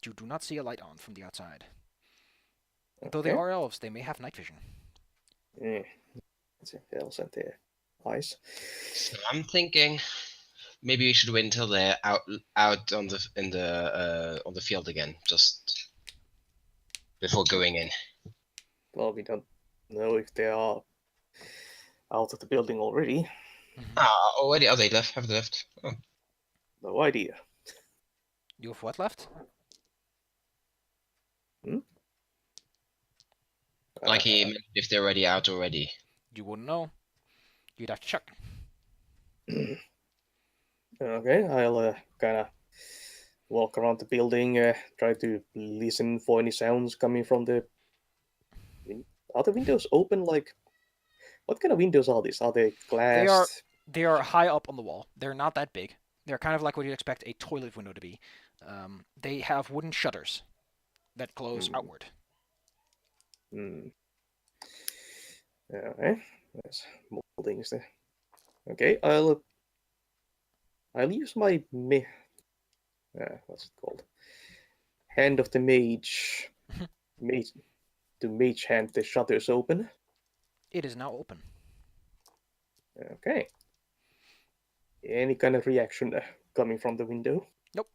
You do not see a light on from the outside. Okay. Though they are elves, they may have night vision. Let's see, elves and their eyes. So I'm thinking maybe we should wait until they're out on the field again, just before going in. Well, we don't know if they are out of the building already. Already? Oh, they left. Have they left? Oh. No idea. You have what left? Like he meant if they're already out already. You wouldn't know. You'd have to check. Okay, I'll kind of walk around the building, try to listen for any sounds coming from the. Are the windows open? Like, what kind of windows are these? Are they glassed? They are high up on the wall. They're not that big. They're kind of like what you'd expect a toilet window to be. They have wooden shutters that close outward. Okay, there's more things there. Okay, I'll use my what's it called? Hand of the mage, mage to mage hand the shutters open. It is now open. Okay. Any kind of reaction coming from the window? Nope.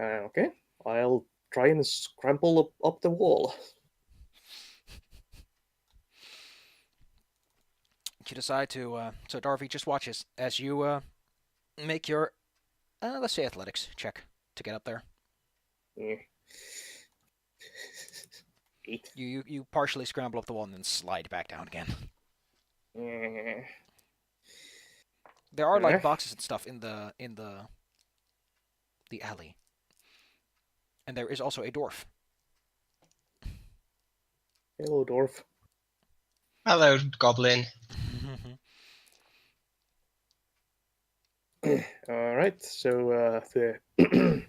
Okay, I'll try and scramble up the wall. You decide to. So Darby just watches as you make your, let's say, athletics check to get up there. Yeah. 8. You partially scramble up the wall and then slide back down again. There are like boxes and stuff in the alley, and there is also a dwarf. Hello, dwarf. Hello, goblin. All right, so the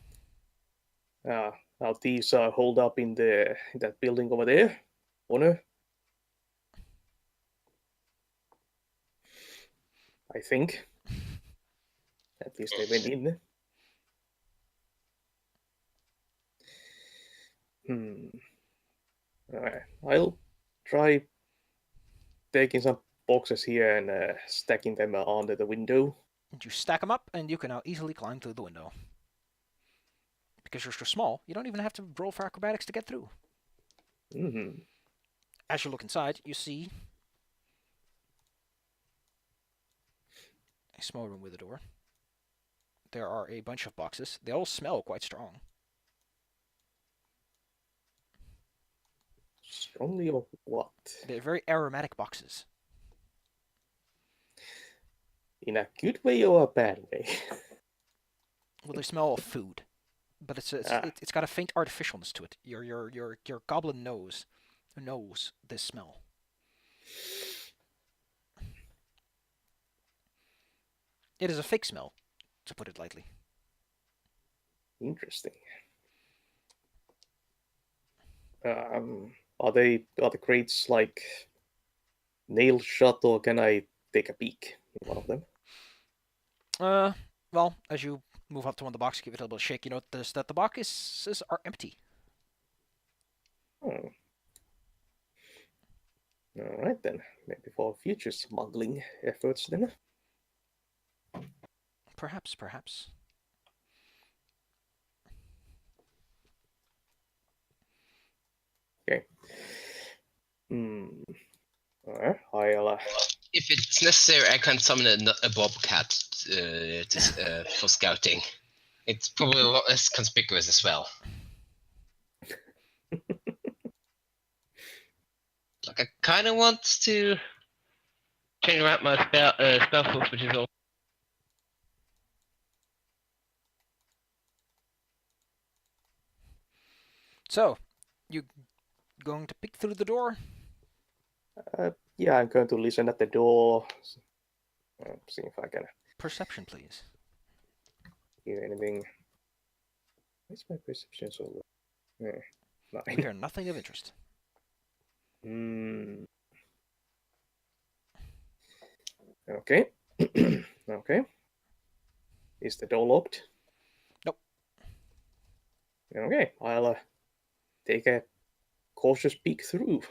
Now these are holed up in that building over there. Corner. I think. At least they went in. Alright. I'll try taking some boxes here and stacking them under the window. And you stack them up, and you can now easily climb through the window. Because you're so small, you don't even have to roll for acrobatics to get through. Mm-hmm. As you look inside, you see a small room with a door. There are a bunch of boxes. They all smell quite strong. Strongly or what? They're very aromatic boxes. In a good way or a bad way? Well, they smell of food, but it's got a faint artificialness to it. Your goblin knows this smell. It is a fake smell, to put it lightly. Interesting. Are the crates like nailed shut, or can I take a peek in one of them? Well, as you move up to one of the boxes, give it a little shake, you notice that the boxes are empty. Oh. All right then. Maybe for future smuggling efforts then. Perhaps. Okay. I'll. If it's necessary, I can summon a bobcat for scouting. It's probably a lot less conspicuous as well. Like I kind of want to change around my spell force, which is all. So, you going to peek through the door? Yeah, I'm going to listen at the door. See if I can Perception, please. hear anything. Where's my perception so low? You 9. hear nothing of interest. Okay. Okay. Is the door locked? Nope. Okay, I'll take a cautious peek through.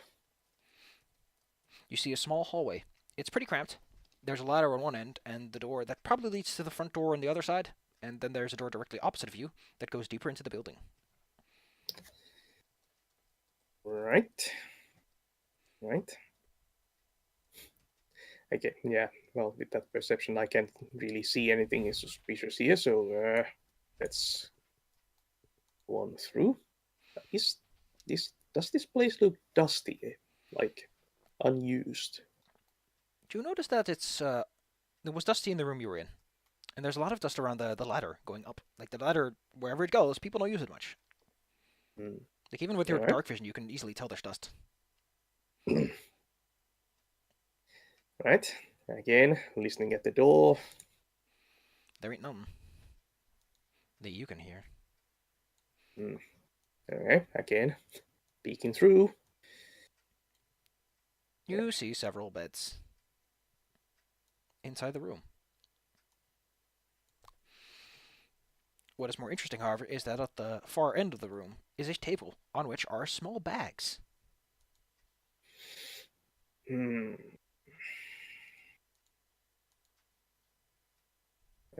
You see a small hallway. It's pretty cramped. There's a ladder on one end, and the door that probably leads to the front door on the other side. And then there's a door directly opposite of you that goes deeper into the building. Right. Okay, yeah. Well, with that perception, I can't really see anything suspicious here, so let's go on through. Does this place look dusty, like unused? Do you notice that it was dusty in the room you were in? And there's a lot of dust around the ladder going up. Like the ladder, wherever it goes, people don't use it much. Like even with your Alright. dark vision, you can easily tell there's dust. Right. Again, listening at the door. There ain't none that you can hear. Okay, again, peeking through. You see several beds inside the room. What is more interesting, however, is that at the far end of the room is a table on which are small bags.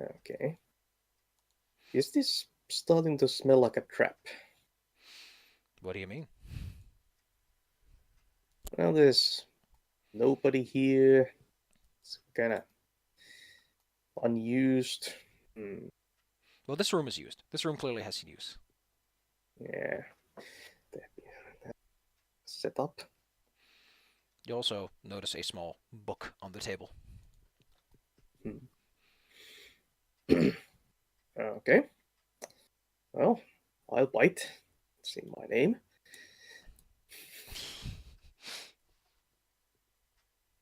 Okay. Is this starting to smell like a trap? What do you mean? Well, there's nobody here. It's kind of unused. Well, this room is used. This room clearly has seen use. Yeah. Set up. You also notice a small book on the table. Okay. Well, I'll bite. It's in my name.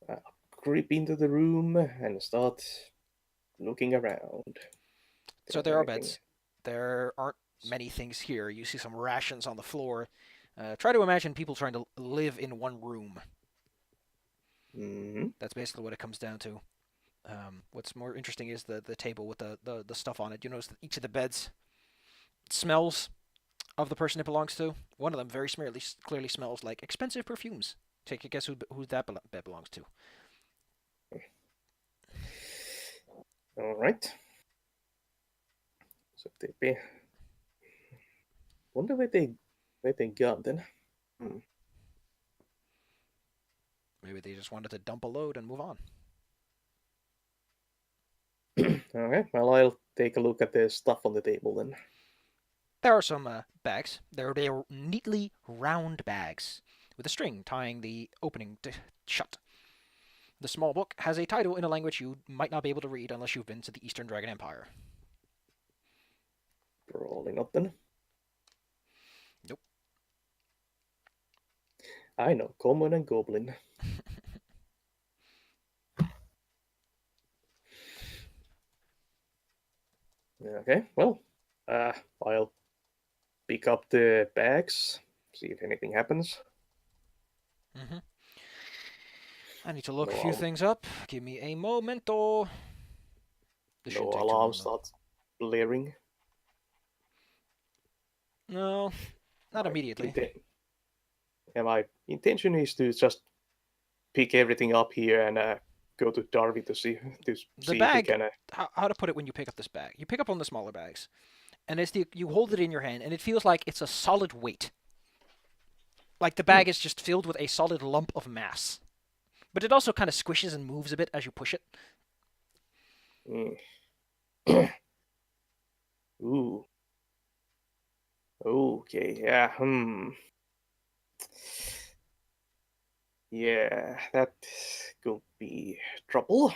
I'll creep into the room and start looking around. So there are beds. There aren't many things here. You see some rations on the floor. Try to imagine people trying to live in one room. Mm-hmm. That's basically what it comes down to. What's more interesting is the table with the stuff on it. You notice that each of the beds smells of the person it belongs to. One of them very clearly smells like expensive perfumes. Take a guess who that bed belongs to. All right. So they be. Wonder where they got then. Hmm. Maybe they just wanted to dump a load and move on. Okay. Well, I'll take a look at the stuff on the table then. There are some bags. They're neatly round bags with a string tying the opening shut. The small book has a title in a language you might not be able to read unless you've been to the Eastern Dragon Empire. Rolling up then. Nope. I know, common and goblin. Okay, well, I'll pick up the bags, see if anything happens. Mm-hmm. I need to look a No, few things up. Give me a momento. This no shouldn't take too long, alarms though. start blaring. No, not My immediately. my intention is to just pick everything up here and go to Darby to see The if he bag, can. how to put it when you pick up this bag? You pick up on the smaller bags, and you hold it in your hand, and it feels like it's a solid weight. Like the bag is just filled with a solid lump of mass. But it also kind of squishes and moves a bit as you push it. Ooh. Okay, yeah, Yeah, that could be trouble.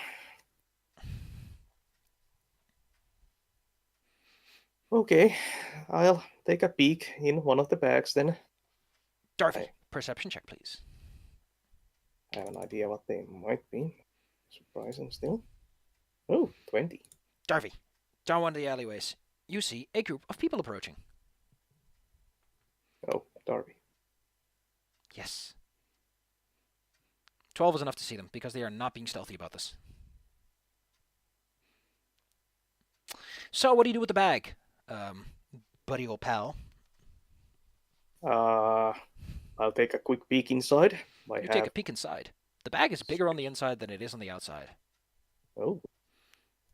Okay, I'll take a peek in one of the bags then. Darby, I perception check, please. have an idea what they might be. Surprising still. Oh, 20. Darby, down one of the alleyways, you see a group of people approaching. Oh, Darby. Yes. 12 is enough to see them because they are not being stealthy about this. So, what do you do with the bag, buddy old pal? I'll take a quick peek inside. I You take have. a peek inside. The bag is bigger on the inside than it is on the outside. Oh,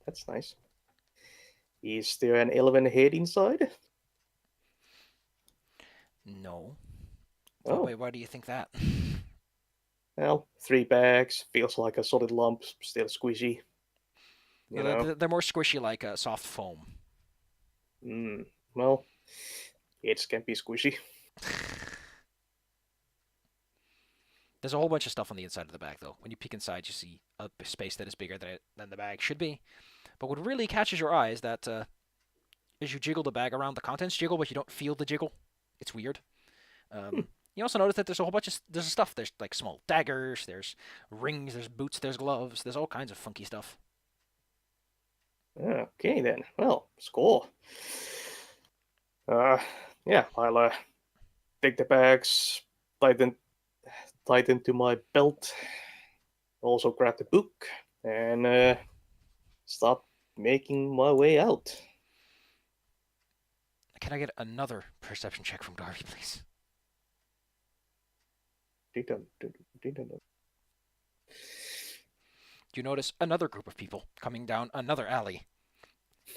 that's nice. Is there an elven head inside? No. Oh, Why do you think that? well, 3 bags feels like a solid lump, still squishy. You No, know. they're more squishy like soft foam. Well, it can be squishy. There's a whole bunch of stuff on the inside of the bag, though. When you peek inside, you see a space that is bigger than the bag should be. But what really catches your eye is that as you jiggle the bag around, the contents jiggle, but you don't feel the jiggle. It's weird. You also notice that there's a whole bunch of stuff. There's like small daggers, there's rings, there's boots, there's gloves, there's all kinds of funky stuff. Okay then. Well, score. Yeah, I'll take the bags, tighten to my belt. Also grab the book and start making my way out. Can I get another perception check from Darby, please? You notice another group of people coming down another alley.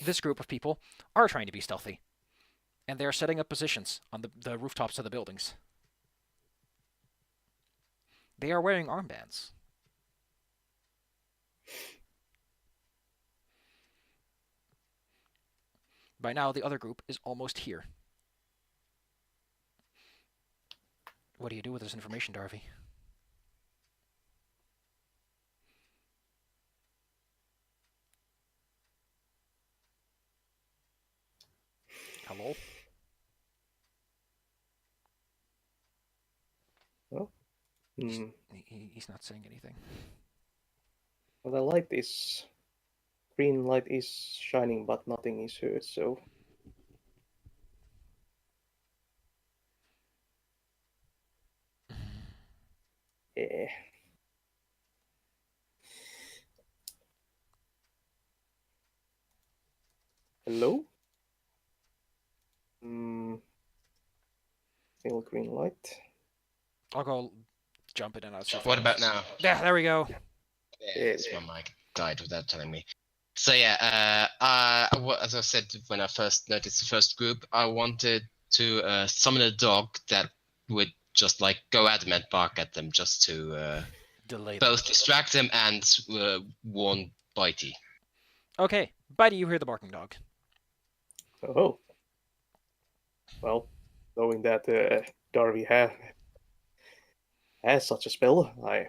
This group of people are trying to be stealthy, and they are setting up positions on the rooftops of the buildings. They are wearing armbands. By now, the other group is almost here. What do you do with this information, Darby? Hello? Oh. He's not saying anything. Well, the light is green light is shining, but nothing is heard. So Eh. Hello? Still green light. I'll go jump it and I'll surf. What about now? Yeah, there we go. Yeah, it's my mic died without telling me. So yeah, as I said when I first noticed the first group, I wanted to summon a dog that would just like go adamant bark at them, just to Delay them. both distract them and warn Bitey. Okay, Bitey, you hear the barking dog. Oh. Well, knowing that Darby has such a spell, I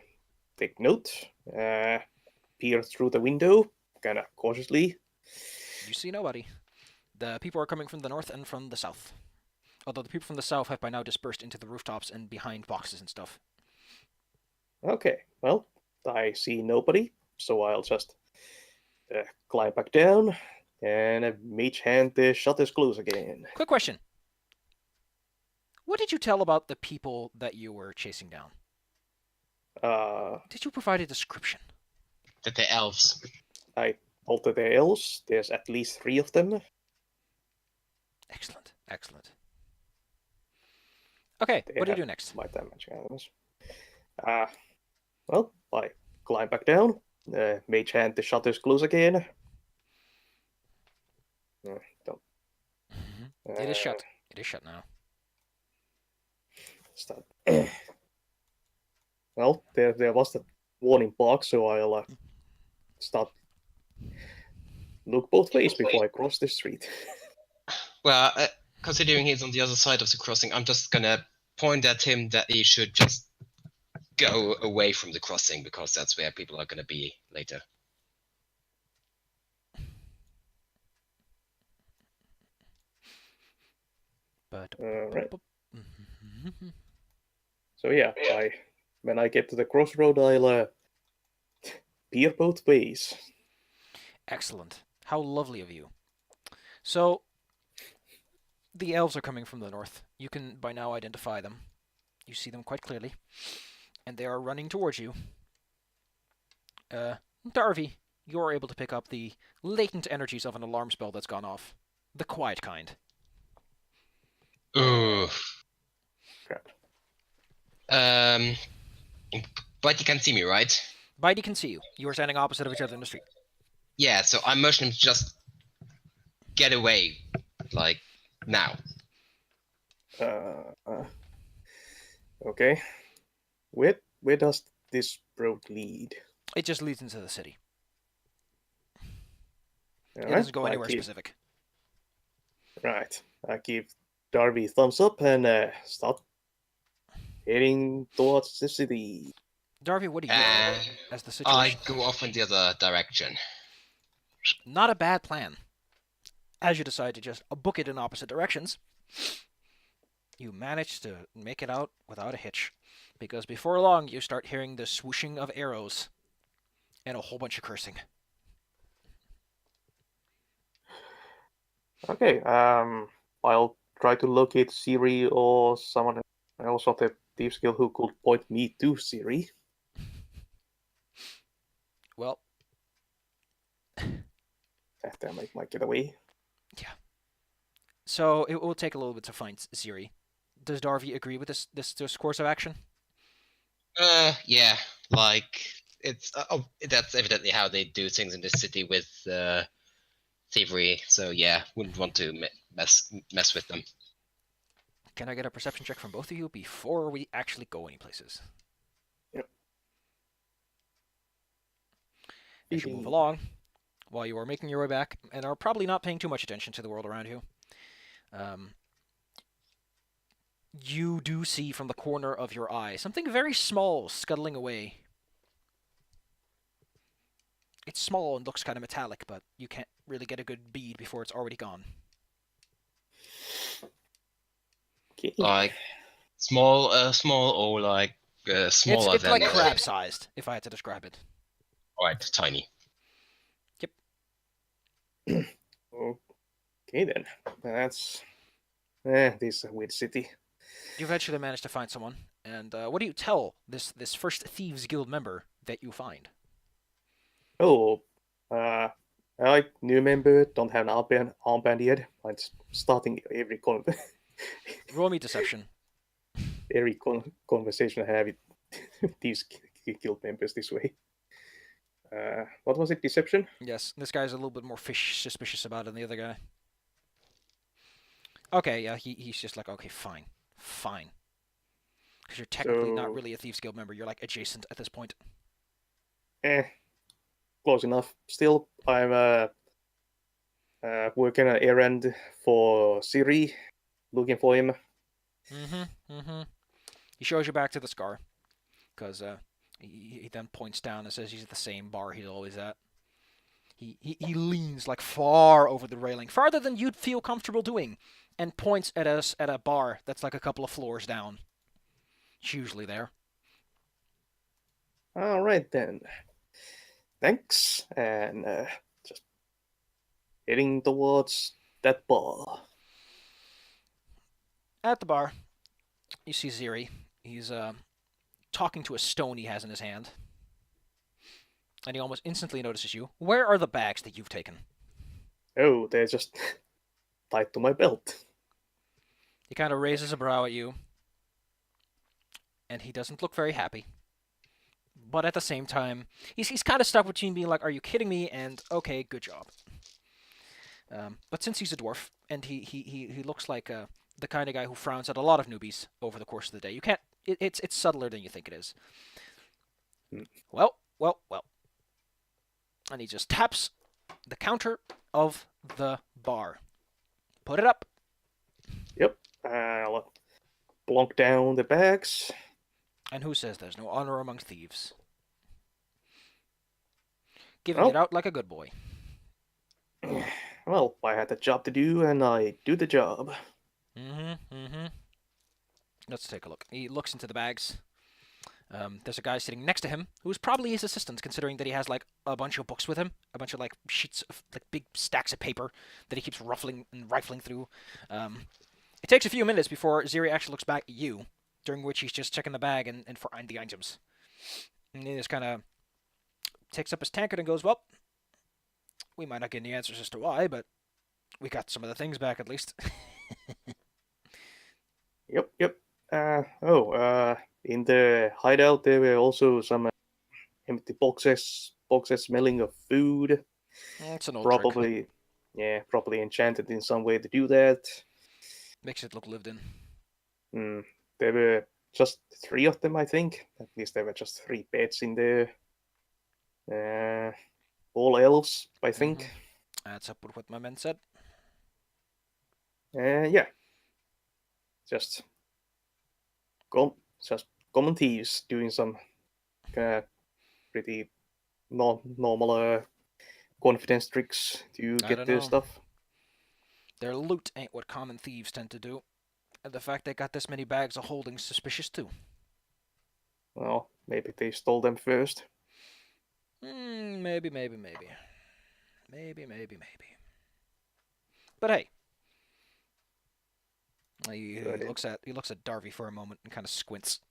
take note, peer through the window, kind of cautiously. You see nobody. The people are coming from the north and from the south. Although the people from the south have by now dispersed into the rooftops and behind boxes and stuff. Okay, well, I see nobody, so I'll just climb back down and mage hand the shutters close again. Quick question. What did you tell about the people that you were chasing down? Did you provide a description? That they're elves. I altered the elves. There's at least 3 of them. Excellent, excellent. Okay, They what do you have do next? my damage items. Well, I climb back down. Mage hand the shutters close again. Don't. It is shut. It is shut now. Stop. Well, there was the warning box, so I'll start look both ways before I cross the street. Well, considering he's on the other side of the crossing, I'm just gonna point at him that he should just go away from the crossing because that's where people are gonna be later. But Right. So yeah, when I get to the crossroad, I'll peer both ways. excellent. How lovely of you. So, the elves are coming from the north. You can by now identify them. You see them quite clearly. And they are running towards you. Darby, you're able to pick up the latent energies of an alarm spell that's gone off. The quiet kind. Ooh. Crap. But you can see me, right? Bitey can see you. You are standing opposite of each other in the street. Yeah, so I motion him to just get away, like, now. Okay. Where does this road lead? It just leads into the city. It Alright, doesn't go anywhere specific. Right. I give Darby a thumbs up and start heading towards the city. Darby, what do you do as the I situation? go off in the other direction. Not a bad plan. As you decide to just book it in opposite directions, you manage to make it out without a hitch. Because before long, you start hearing the swooshing of arrows and a whole bunch of cursing. Okay, I'll try to locate Siri or someone else of the thief skill who could point me to Siri. Well, After I make my getaway. so it will take a little bit to find Siri. Does Darby agree with this course of action? Yeah, like, it's, that's evidently how they do things in this city with, thievery, so yeah, wouldn't want to mess with them. Can I get a perception check from both of you before we actually go any places? Yep. As you move along, while you are making your way back, and are probably not paying too much attention to the world around you, you do see from the corner of your eye something very small scuttling away. It's small and looks kind of metallic, but you can't really get a good bead before it's already gone. Okay. Like, small or like, smaller It's than... like crab-sized, if I had to describe it. Alright, tiny. Okay then. That's this is a weird city. You eventually manage to find someone, And what do you tell this first Thieves Guild member that you find? Oh, I new member, don't have an armband yet. I'm starting every Roll me deception. conversation I have with these guild members this way. What was it? Deception? Yes, this guy's a little bit more suspicious about it than the other guy. Okay, yeah, he's just like, okay, fine. Because you're technically not So, really a Thieves Guild member. You're like adjacent at this point. close enough. Still, I'm working an errand for Siri, looking for him. He shows you back to the scar. Because he then points down and says he's at the same bar he's always at. He leans like far over the railing, farther than you'd feel comfortable doing, and points at us at a bar that's like a couple of floors down. It's usually there. All right then. Thanks, and just heading towards that bar. At the bar, you see Ziri. He's talking to a stone he has in his hand. And he almost instantly notices you. Where are the bags that you've taken? Oh, they're just tied to my belt. He kind of raises a brow at you. And he doesn't look very happy. But at the same time, he's kind of stuck between being like, are you kidding me? And, okay, good job. But since he's a dwarf, and he looks like the kind of guy who frowns at a lot of newbies over the course of the day, you can't. It's subtler than you think it is. Well. And he just taps the counter of the bar. Put it up. Yep. I'll plonk down the bags. And who says there's no honor among thieves? Giving Well, it out like a good boy. Well, I had a job to do, and I do the job. Let's take a look. He looks into the bags. There's a guy sitting next to him who's probably his assistant, considering that he has like a bunch of books with him, a bunch of like sheets of like big stacks of paper that he keeps ruffling and rifling through. It takes a few minutes before Ziri actually looks back at you, during which he's just checking the bag and find the items. And he just kind of takes up his tankard and goes, well, we might not get any answers as to why, but we got some of the things back at least. Yep. In the hideout there were also some empty boxes smelling of food. It's an old trick. Probably enchanted in some way to do that. Makes it look lived in. There were just 3 of them, I think. At least there were just 3 beds in there. All elves, I think. That's up with what my men said. Yeah. Just common thieves doing some pretty normal confidence tricks to get their stuff. Their loot ain't what common thieves tend to do. And the fact they got this many bags of holding's suspicious too. Well, maybe they stole them first. Maybe. But hey. He looks at Darby for a moment and kind of squints.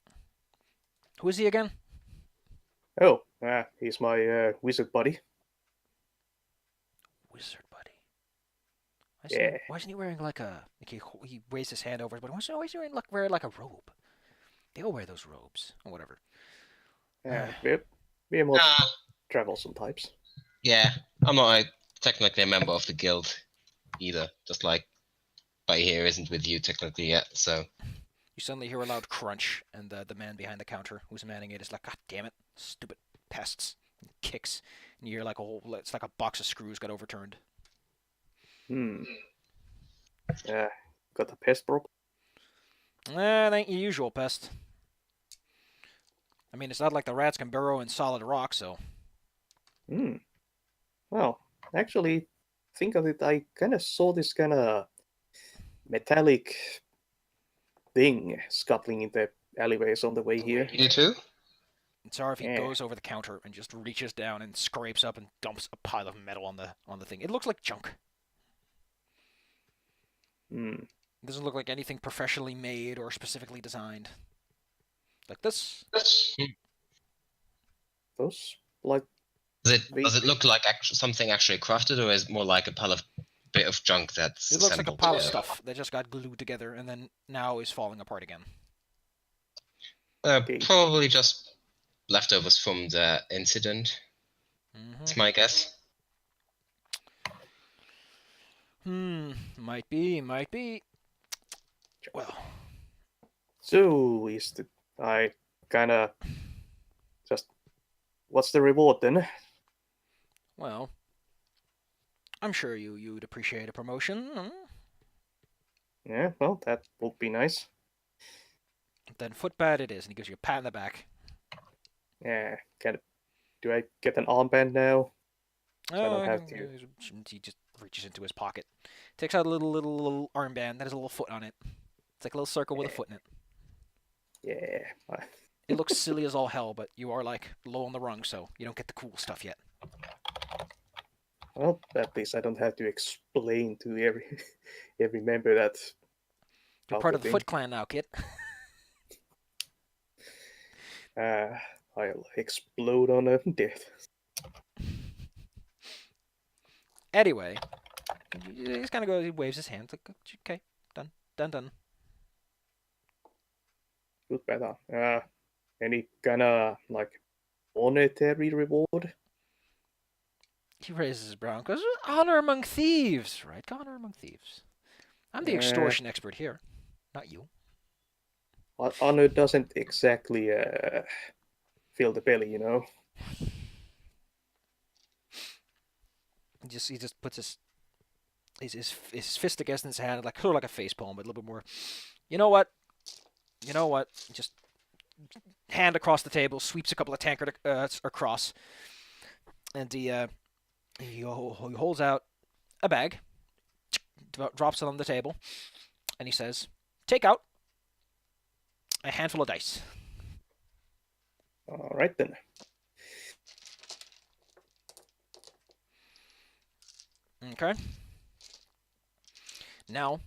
Who is he again? Oh, he's my wizard buddy. Wizard buddy. Why isn't he wearing like a? Like he raised his hand over his body. Why is he wearing like a robe? They all wear those robes or whatever. We're more troublesome types. Yeah, I'm not technically a member of the guild either. Just like Buddy here isn't with you technically yet, so. You suddenly hear a loud crunch, and the man behind the counter who's manning it is like, God damn it, stupid pests. And kicks, and you hear like it's like a box of screws got overturned. Yeah, got a pest problem? That ain't your usual pest. I mean, it's not like the rats can burrow in solid rock, so. Well, actually, think of it, I kind of saw this kind of metallic thing scuttling in the alleyways on the way here. You too? Zarvi goes over the counter and just reaches down and scrapes up and dumps a pile of metal on the thing. It looks like junk. It doesn't look like anything professionally made or specifically designed. like this. Those like Does it look like something actually crafted, or is it more like a pile of bit of junk that's It looks like a assembled pile of together? stuff that just got glued together and then now is falling apart again. Okay. Probably just leftovers from the incident. That's my guess. Might be. Well, So I kinda just what's the reward then? well, I'm sure you'd appreciate a promotion. Yeah, well that would be nice. Then footpad it is, and he gives you a pat in the back. Yeah, do I get an armband now? So I don't have to. He just reaches into his pocket, takes out a little armband that has a little foot on it. It's like a little circle with a foot in it. Yeah. It looks silly as all hell, but you are like low on the rung, so you don't get the cool stuff yet. Well, at least I don't have to explain to every member that. You're part of the Foot Clan now, kid. I'll explode on a death. Anyway, he just kind of goes. He waves his hand. Like, okay, done. Good better. Any kind of like monetary reward? He raises his brow and goes, honor among thieves, right? Honor among thieves. I'm the extortion expert here, not you. Honor doesn't exactly fill the belly, you know. He just puts his fist against his hand, like sort of like a face palm, but a little bit more. You know what? Just hand across the table, sweeps a couple of tankard across, and he holds out a bag, drops it on the table, and he says, "Take out a handful of dice." All right then. Okay. Now,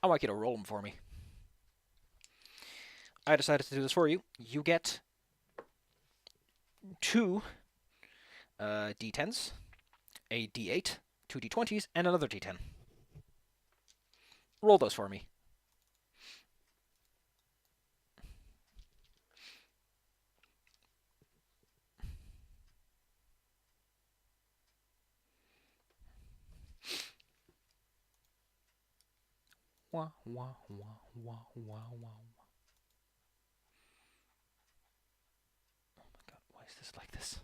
I want you to roll them for me. I decided to do this for you. You get 2 D10s, a D8, 2 D20s, and another D10. Roll those for me. Wah, wah, wah, wah, wah, wah. Oh my god, why is this like this?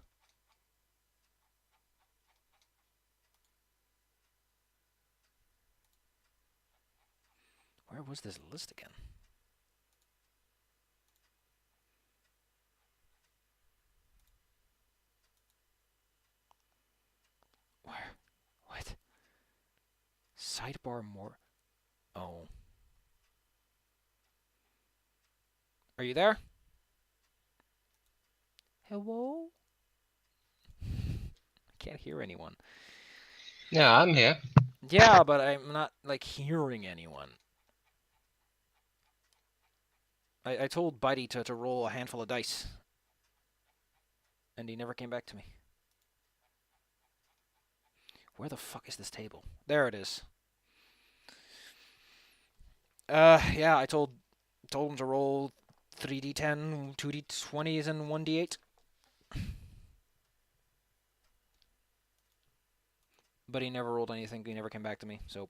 Where was this list again? Where? What? Sidebar more. Oh. Are you there? Hello? I can't hear anyone. Yeah, I'm here. Yeah, but I'm not, like, hearing anyone. I told Buddy to roll a handful of dice. And he never came back to me. Where the fuck is this table? There it is. Yeah, I told him to roll 3d10, 2d20s, and 1d8. But he never rolled anything. He never came back to me. So.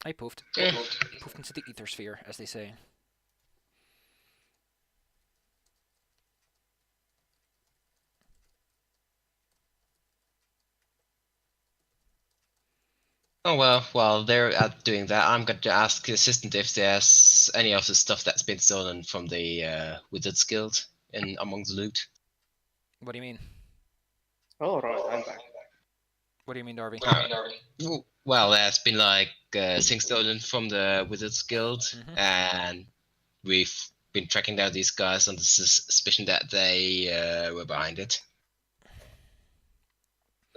I poofed. Poofed into the ether sphere, as they say. Oh well, while they're out doing that, I'm going to ask the assistant if there's any of the stuff that's been stolen from the Wizards Guild in among the loot. What do you mean? All right, I'm back. What do you mean, Darby? Well, there's been like things stolen from the Wizards Guild, and we've been tracking down these guys on the suspicion that they were behind it.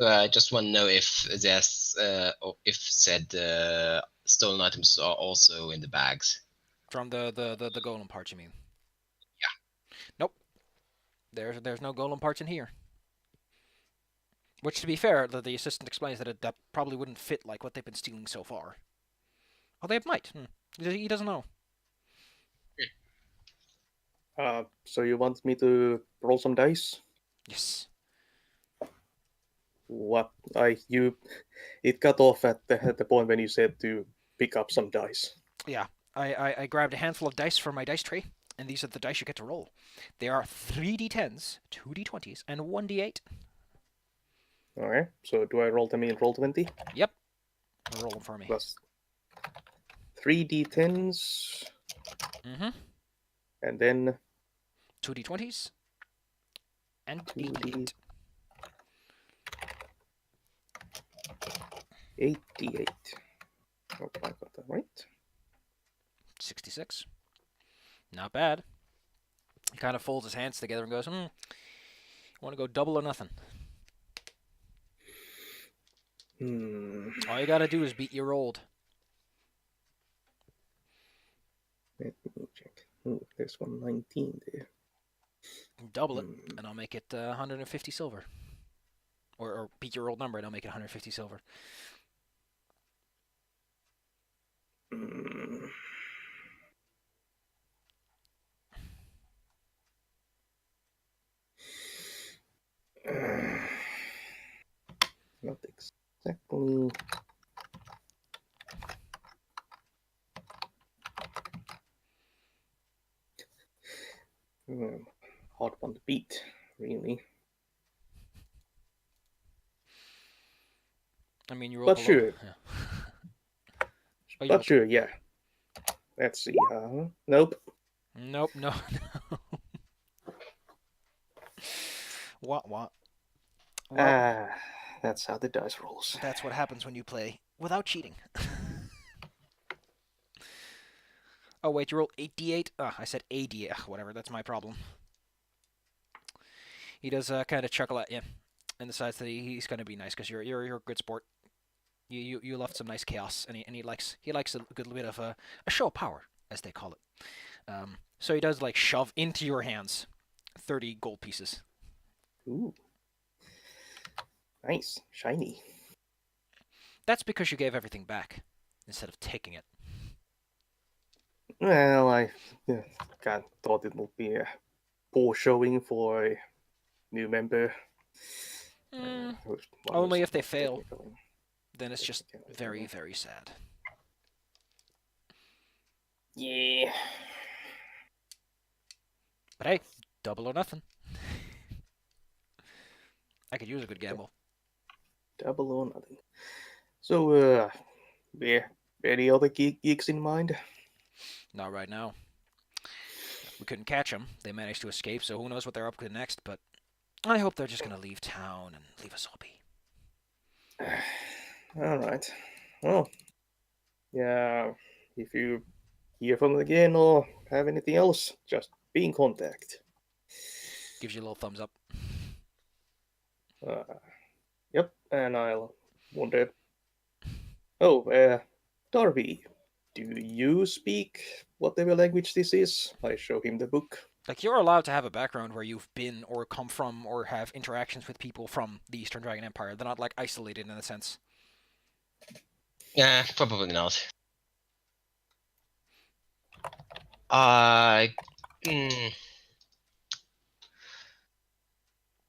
I just want to know if there's or if said stolen items are also in the bags. From the golem parts, you mean? Yeah. Nope. There's no golem parts in here. Which, to be fair, the assistant explains that that probably wouldn't fit like what they've been stealing so far. Oh, they might. He doesn't know. So you want me to roll some dice? Yes. What it cut off at the point when you said to pick up some dice. Yeah. I grabbed a handful of dice from my dice tray, and these are the dice you get to roll. They are 3d10s, 2d20s, and 1d8. Okay, so do I roll them in Roll20? Yep. Roll them for me. Plus 3d10s, Mm-hmm. and then 2d20s, and 2d 8d8. 8d8. Hope I got that right. 66. Not bad. He kind of folds his hands together and goes, want to go double or nothing? All you gotta do is beat your old. Let me check. There's 119 there. Double it, and I'll make it 150 silver. Or beat your old number, and I'll make it 150 silver. Not exactly. Hard one to beat, really. I mean, you roll But below. sure. Yeah. Oh, But sure, yeah. Let's see. Nope. Nope, no. What? Well, that's how the dice rolls. that's what happens when you play without cheating. Oh, wait, you roll 8d8? I said AD8. Whatever, that's my problem. He does kind of chuckle at you and decides that he's going to be nice because you're a good sport. You left some nice chaos, and he likes a good bit of a show of power, as they call it. So he does like shove into your hands 30 gold pieces. Ooh. Nice. Shiny. That's because you gave everything back instead of taking it. Well, I thought it would be a poor showing for a new member. Only if they fail. Then it's just very, very sad. Yeah. But hey, double or nothing. I could use a good gamble. Double or nothing. So, yeah, any other geeks in mind? Not right now. We couldn't catch them. They managed to escape, so who knows what they're up to next, but I hope they're just going to leave town and leave us all be. All right. Well, yeah, if you hear from them again or have anything else, just be in contact. Gives you a little thumbs up. Yep, and I'll wonder. Oh, Darby, do you speak whatever language this is? I show him the book. Like, you're allowed to have a background where you've been or come from or have interactions with people from the Eastern Dragon Empire. They're not, like, isolated in a sense. Yeah, probably not.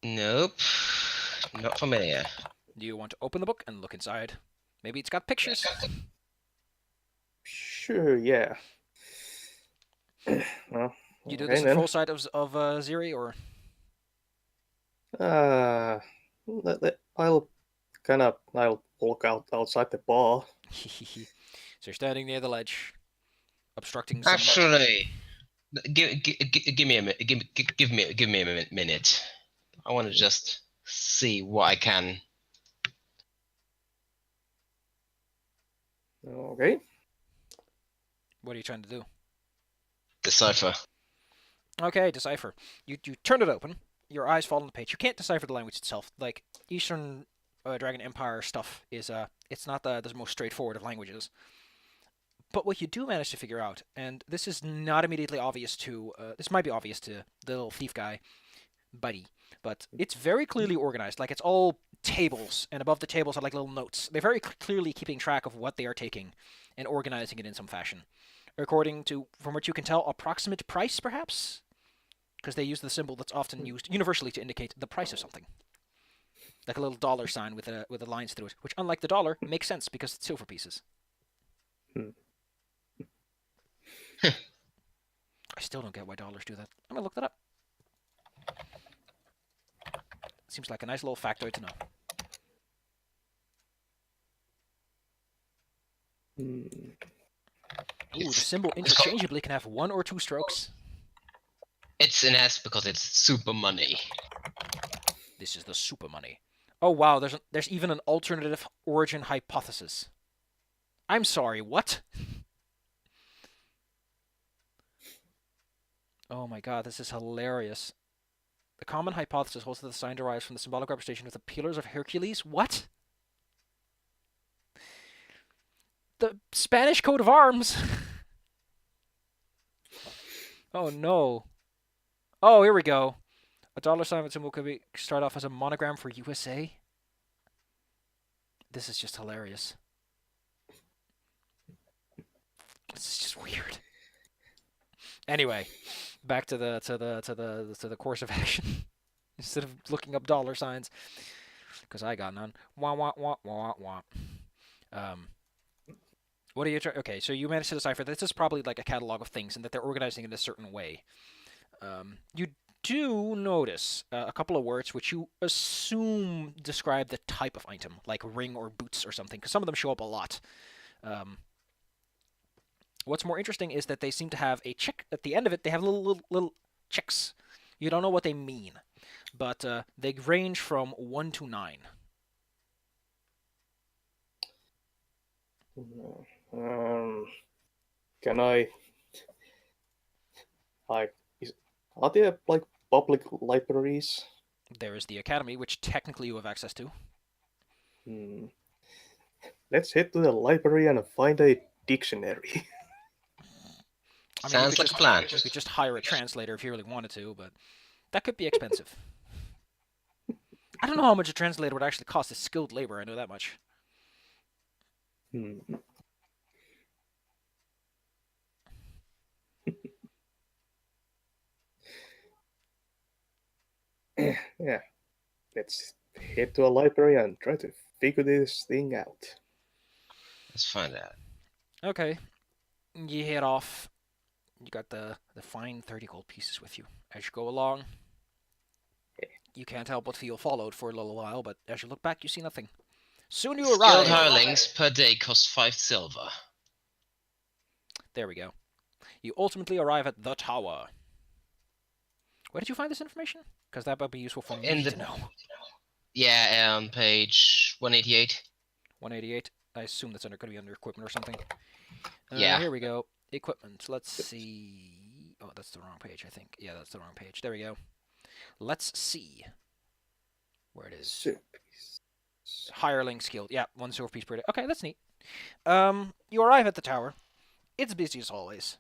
Nope. Not familiar. Do you want to open the book and look inside? Maybe it's got pictures? Sure, yeah. Well, You do okay, this in then. full sight of Ziri, or? I'll walk outside the bar. So you're standing near the ledge, obstructing some... Actually, give me a minute. Give me a minute. I want to just see what I can. Okay. What are you trying to do? Decipher. Okay, decipher. You turn it open. Your eyes fall on the page. You can't decipher the language itself. Like Eastern Dragon Empire stuff is it's not the most straightforward of languages. But what you do manage to figure out, and this is not immediately obvious to this might be obvious to the little thief guy, Buddy, but it's very clearly organized. Like it's all tables, and above the tables are like little notes. They're very clearly keeping track of what they are taking and organizing it in some fashion, according to, from what you can tell, approximate price, perhaps, because they use the symbol that's often used universally to indicate the price of something, like a little dollar sign with the lines through it, which, unlike the dollar, makes sense because it's silver pieces. Hmm. I still don't get why dollars do that. I'm gonna look that up. Seems like a nice little factoid to know. Hmm. Ooh, the symbol interchangeably can have 1 or 2 strokes. It's an S because it's super money. This is the super money. Oh wow, there's even an alternative origin hypothesis. I'm sorry, what? Oh my god, this is hilarious. The common hypothesis holds that the sign derives from the symbolic representation of the Pillars of Hercules. What? The Spanish coat of arms. Oh no. Oh, here we go. A dollar sign with symbol could start off as a monogram for USA. This is just hilarious. This is just weird. Anyway, back to the course of action. Instead of looking up dollar signs, because I got none. Wah wah wah wah wah. What are you trying? Okay, so you managed to decipher this is probably like a catalog of things, and that they're organizing it in a certain way. You do notice a couple of words which you assume describe the type of item, like ring or boots or something, because some of them show up a lot. What's more interesting is that they seem to have a check at the end of it. They have little checks. You don't know what they mean, but they range from 1 to 9. Can I like? Are there like public libraries? There is the academy, which technically you have access to. Hmm. Let's head to the library and find a dictionary. I mean, Sounds like a plan. You could just hire a translator if you really wanted to, but that could be expensive. I don't know how much a translator would actually cost. It's skilled labor, I know that much. Hmm. Yeah, let's head to a library and try to figure this thing out. Let's find out. Okay. You head off. You got the fine 30 gold pieces with you. As you go along, you can't help but feel followed for a little while, but as you look back, you see nothing. Soon you Skilled arrive. hirelings per day cost 5 silver. There we go. You ultimately arrive at the tower. Where did you find this information? Because that might be useful for me to know. Yeah, on page 188. 188. I assume that's going to be under equipment or something. Yeah. Here we go. Equipment. Let's see. Oh, that's the wrong page, I think. Yeah, that's the wrong page. There we go. Let's see where it is. Hireling skill. Yeah, 1 silver piece per day. Okay, that's neat. You arrive at the tower. It's busy as always.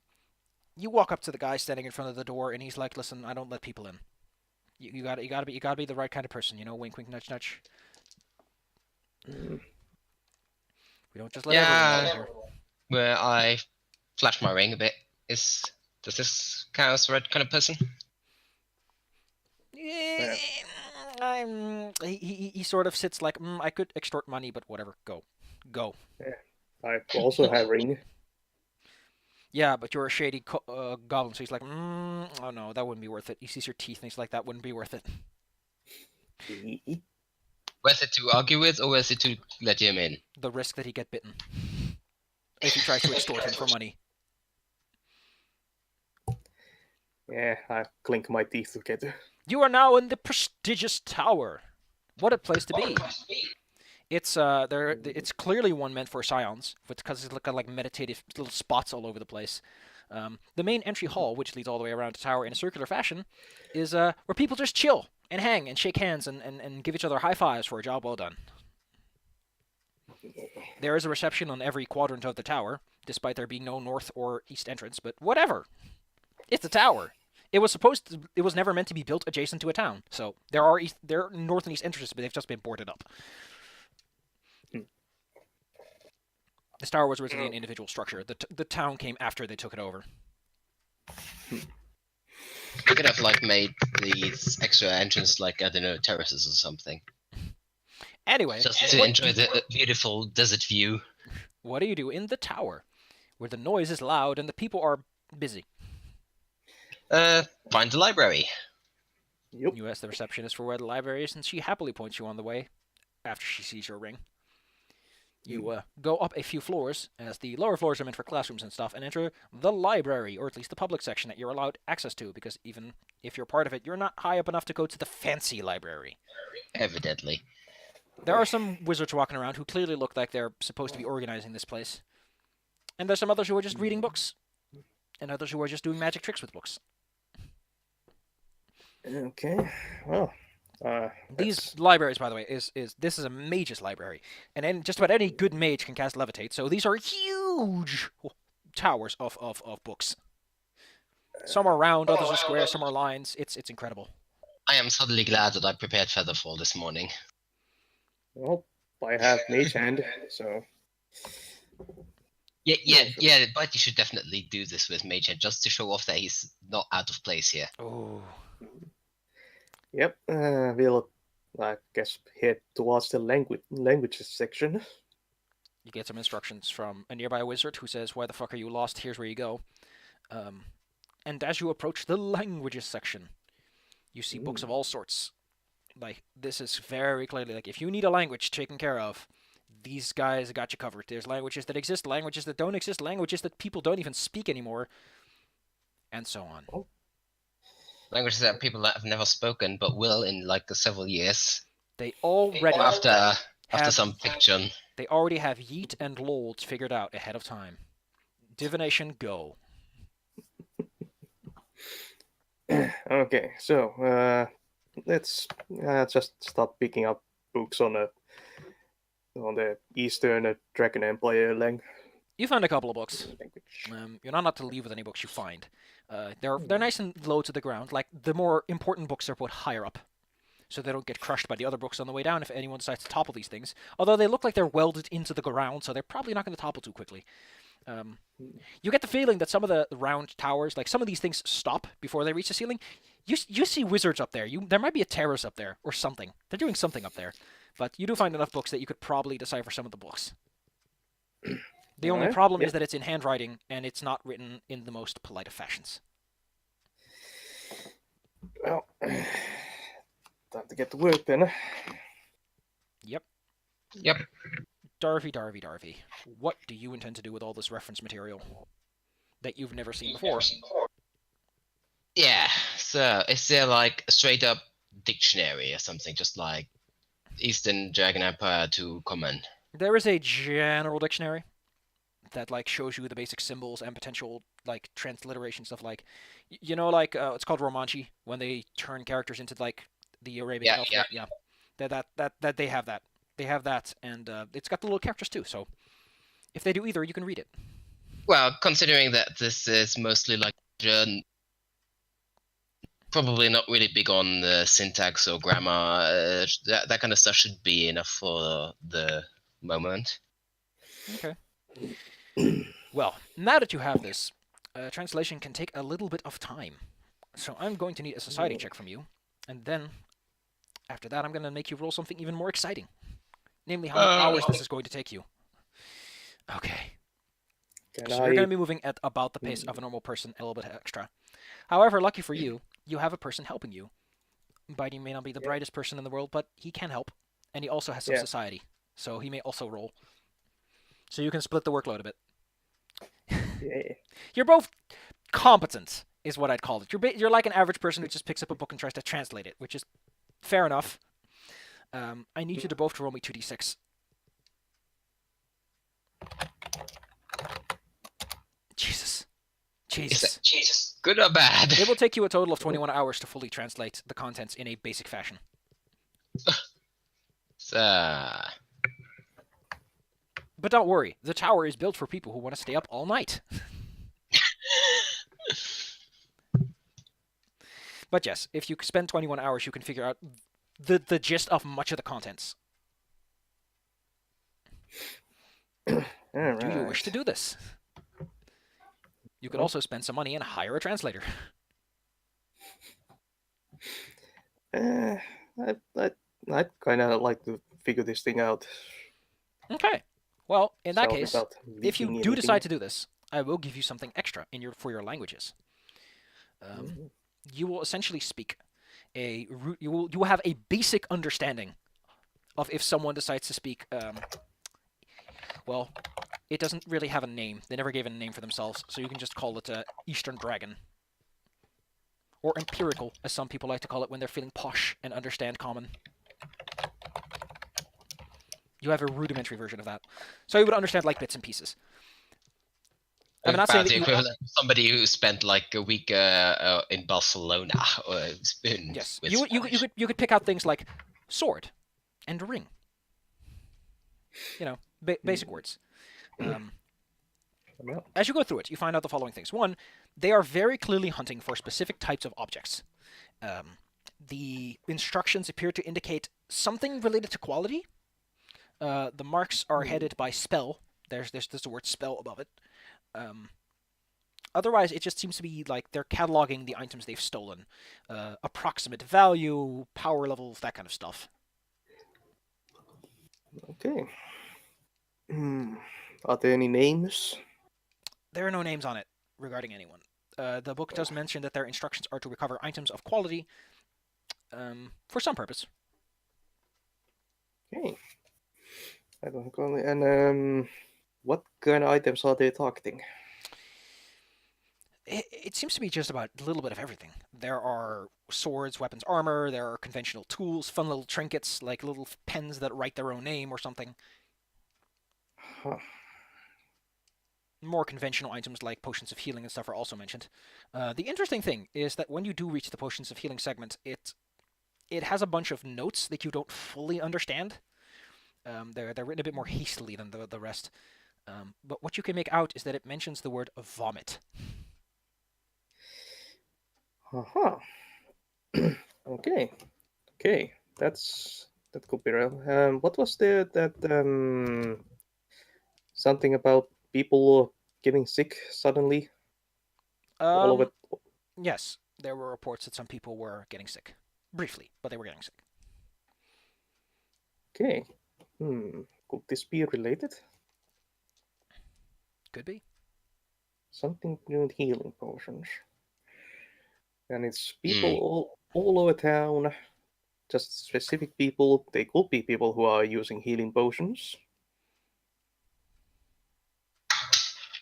You walk up to the guy standing in front of the door, and he's like, "Listen, I don't let people in. You gotta be the right kind of person, you know. Wink, wink, nudge, nudge. We don't just let everyone in here." Where I flash my ring a bit. Does this count as the right kind of person? Yeah. He sort of sits like, I could extort money, but whatever. Go. Yeah, I also have ring. Yeah, but you're a shady goblin, so he's like, oh no, that wouldn't be worth it. He sees your teeth, and he's like, that wouldn't be worth it. Worth it to argue with, or worth it to let him in? The risk that he get bitten. If he tries to extort him for money. Yeah, I clink my teeth together. You are now in the prestigious tower. What a place to be. It's clearly one meant for scions, because it's like meditative little spots all over the place. The main entry hall, which leads all the way around the tower in a circular fashion, is where people just chill and hang and shake hands and give each other high fives for a job well done. There is a reception on every quadrant of the tower, despite there being no north or east entrance, but whatever. It's a tower. It was never meant to be built adjacent to a town. So there are north and east entrances, but they've just been boarded up. This tower was originally an individual structure. The town came after they took it over. We could have like made these extra entrance like, I don't know, terraces or something. Anyway, Just to enjoy the beautiful desert view. What do you do in the tower, where the noise is loud and the people are busy? Find the library. Yep. You ask the receptionist for where the library is, and she happily points you on the way after she sees your ring. You go up a few floors, as the lower floors are meant for classrooms and stuff, and enter the library, or at least the public section that you're allowed access to, because even if you're part of it, you're not high up enough to go to the fancy library. Evidently. There are some wizards walking around who clearly look like they're supposed to be organizing this place. And there's some others who are just reading books, and others who are just doing magic tricks with books. Okay. Well, These libraries, by the way, this is a mage's library, and then just about any good mage can cast levitate. So these are huge towers of books. Some are round, others are square, some are lines. It's incredible. I am suddenly glad that I prepared Featherfall this morning. well, I have Mage Hand, so Yeah, but you should definitely do this with Mage Hand, just to show off that he's not out of place here. Oh. yep. We'll, I guess, head towards the languages section. You get some instructions from a nearby wizard who says, "Why the fuck are you lost? Here's where you go." And as you approach the languages section, you see books of all sorts. Like, this is very clearly, like, if you need a language taken care of, these guys got you covered. There's languages that exist, languages that don't exist, languages that people don't even speak anymore, and so on. Oh. Languages that people have never spoken, but will in like several years. They already After have, some fiction. They already have Yeet and Lolds figured out ahead of time. Divination, go. Okay, so let's just start picking up books on the Eastern Dragon Empire language. You find a couple of books. You're not allowed to leave with any books you find. They're nice and low to the ground. Like, the more important books are put higher up, so they don't get crushed by the other books on the way down if anyone decides to topple these things. Although they look like they're welded into the ground, so they're probably not going to topple too quickly. You get the feeling that some of the round towers, like some of these things, stop before they reach the ceiling. You see wizards up there. There might be a terrace up there or something. They're doing something up there. But you do find enough books that you could probably decipher some of the books. The only problem is that it's in handwriting, and it's not written in the most polite of fashions. Well, time to get to work then. Yep. Darvy. What do you intend to do with all this reference material that you've never seen before? Yeah, so is there like a straight up dictionary or something, just like Eastern Dragon Empire to common? There is a general dictionary that like shows you the basic symbols and potential like transliteration stuff, like it's called Romanchi when they turn characters into like the Arabian alphabet. Yeah. That they have that. They have that, and it's got the little characters too. So if they do either, you can read it. Well, considering that this is mostly like probably not really big on syntax or grammar, that kind of stuff should be enough for the moment. Okay. Well, now that you have this, translation can take a little bit of time. So I'm going to need a society check from you, and then after that I'm going to make you roll something even more exciting. Namely, how many hours this is going to take you. Okay. So you're going to be moving at about the pace of a normal person, a little bit extra. However, lucky for you, you have a person helping you. Bidey may not be the brightest person in the world, but he can help. And he also has some society, so he may also roll. So you can split the workload a bit. You're both competent, is what I'd call it. You're like an average person who just picks up a book and tries to translate it, which is fair enough. I need you to both roll me 2d6. Jesus. Jesus, good or bad? It will take you a total of 21 hours to fully translate the contents in a basic fashion. Uh, But don't worry, the tower is built for people who want to stay up all night. But yes, if you spend 21 hours, you can figure out the gist of much of the contents. Do you wish to do this? You could also spend some money and hire a translator. I'd kind of like to figure this thing out. Okay. Well, in that So case, without if you leaking do anything. decide to do this, I will give you something extra for your languages. You will essentially speak you will have a basic understanding of if someone decides to speak. Well, it doesn't really have a name. They never gave it a name for themselves, so you can just call it Eastern Dragon. Or Empirical, as some people like to call it when they're feeling posh and understand common. You have a rudimentary version of that. So you would understand like bits and pieces. I'm not saying about that the you... equivalent of somebody who spent like a week in Barcelona or Yes, with you could pick out things like sword and ring. You know, basic words. As you go through it, you find out the following things. One, they are very clearly hunting for specific types of objects. The instructions appear to indicate something related to quality. The marks are headed by spell. There's the word spell above it. Otherwise, it just seems to be like they're cataloging the items they've stolen. Approximate value, power levels, that kind of stuff. Okay. Are there any names? There are no names on it regarding anyone. The book does mention that their instructions are to recover items of quality for some purpose. Okay. I don't know. And what kind of items are they targeting? It seems to be just about a little bit of everything. There are swords, weapons, armor. There are conventional tools, fun little trinkets like little pens that write their own name or something. Huh. More conventional items like potions of healing and stuff are also mentioned. The interesting thing is that when you do reach the potions of healing segment, it has a bunch of notes that you don't fully understand. They're written a bit more hastily than the rest. But what you can make out is that it mentions the word vomit. Uh-huh. Okay. That could be real. What was there that something about people getting sick suddenly? All of it. Yes, there were reports that some people were getting sick. Briefly, but they were getting sick. Okay. Could this be related? Could be. Something to do with healing potions. And it's people all over town. Just specific people. They could be people who are using healing potions.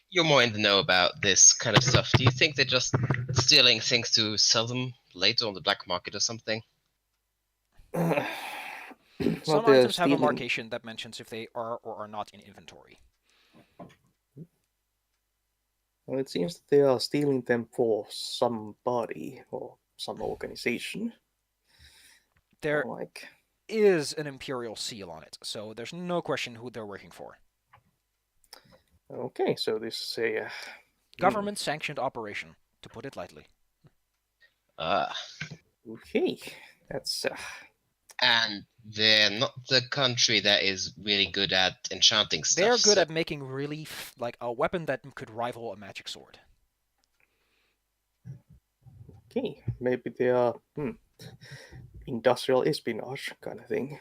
You're more in the know about this kind of stuff. Do you think they're just stealing things to sell them later on the black market or something? Some items have a markation that mentions if they are or are not in inventory. Well, it seems that they are stealing them for somebody or some organization. There is an imperial seal on it, so there's no question who they're working for. Okay, so this is a government-sanctioned operation, to put it lightly. Okay, that's. And they're not the country that is really good at enchanting stuff. They're good at making really like a weapon that could rival a magic sword. Okay, maybe they are industrial espionage kind of thing.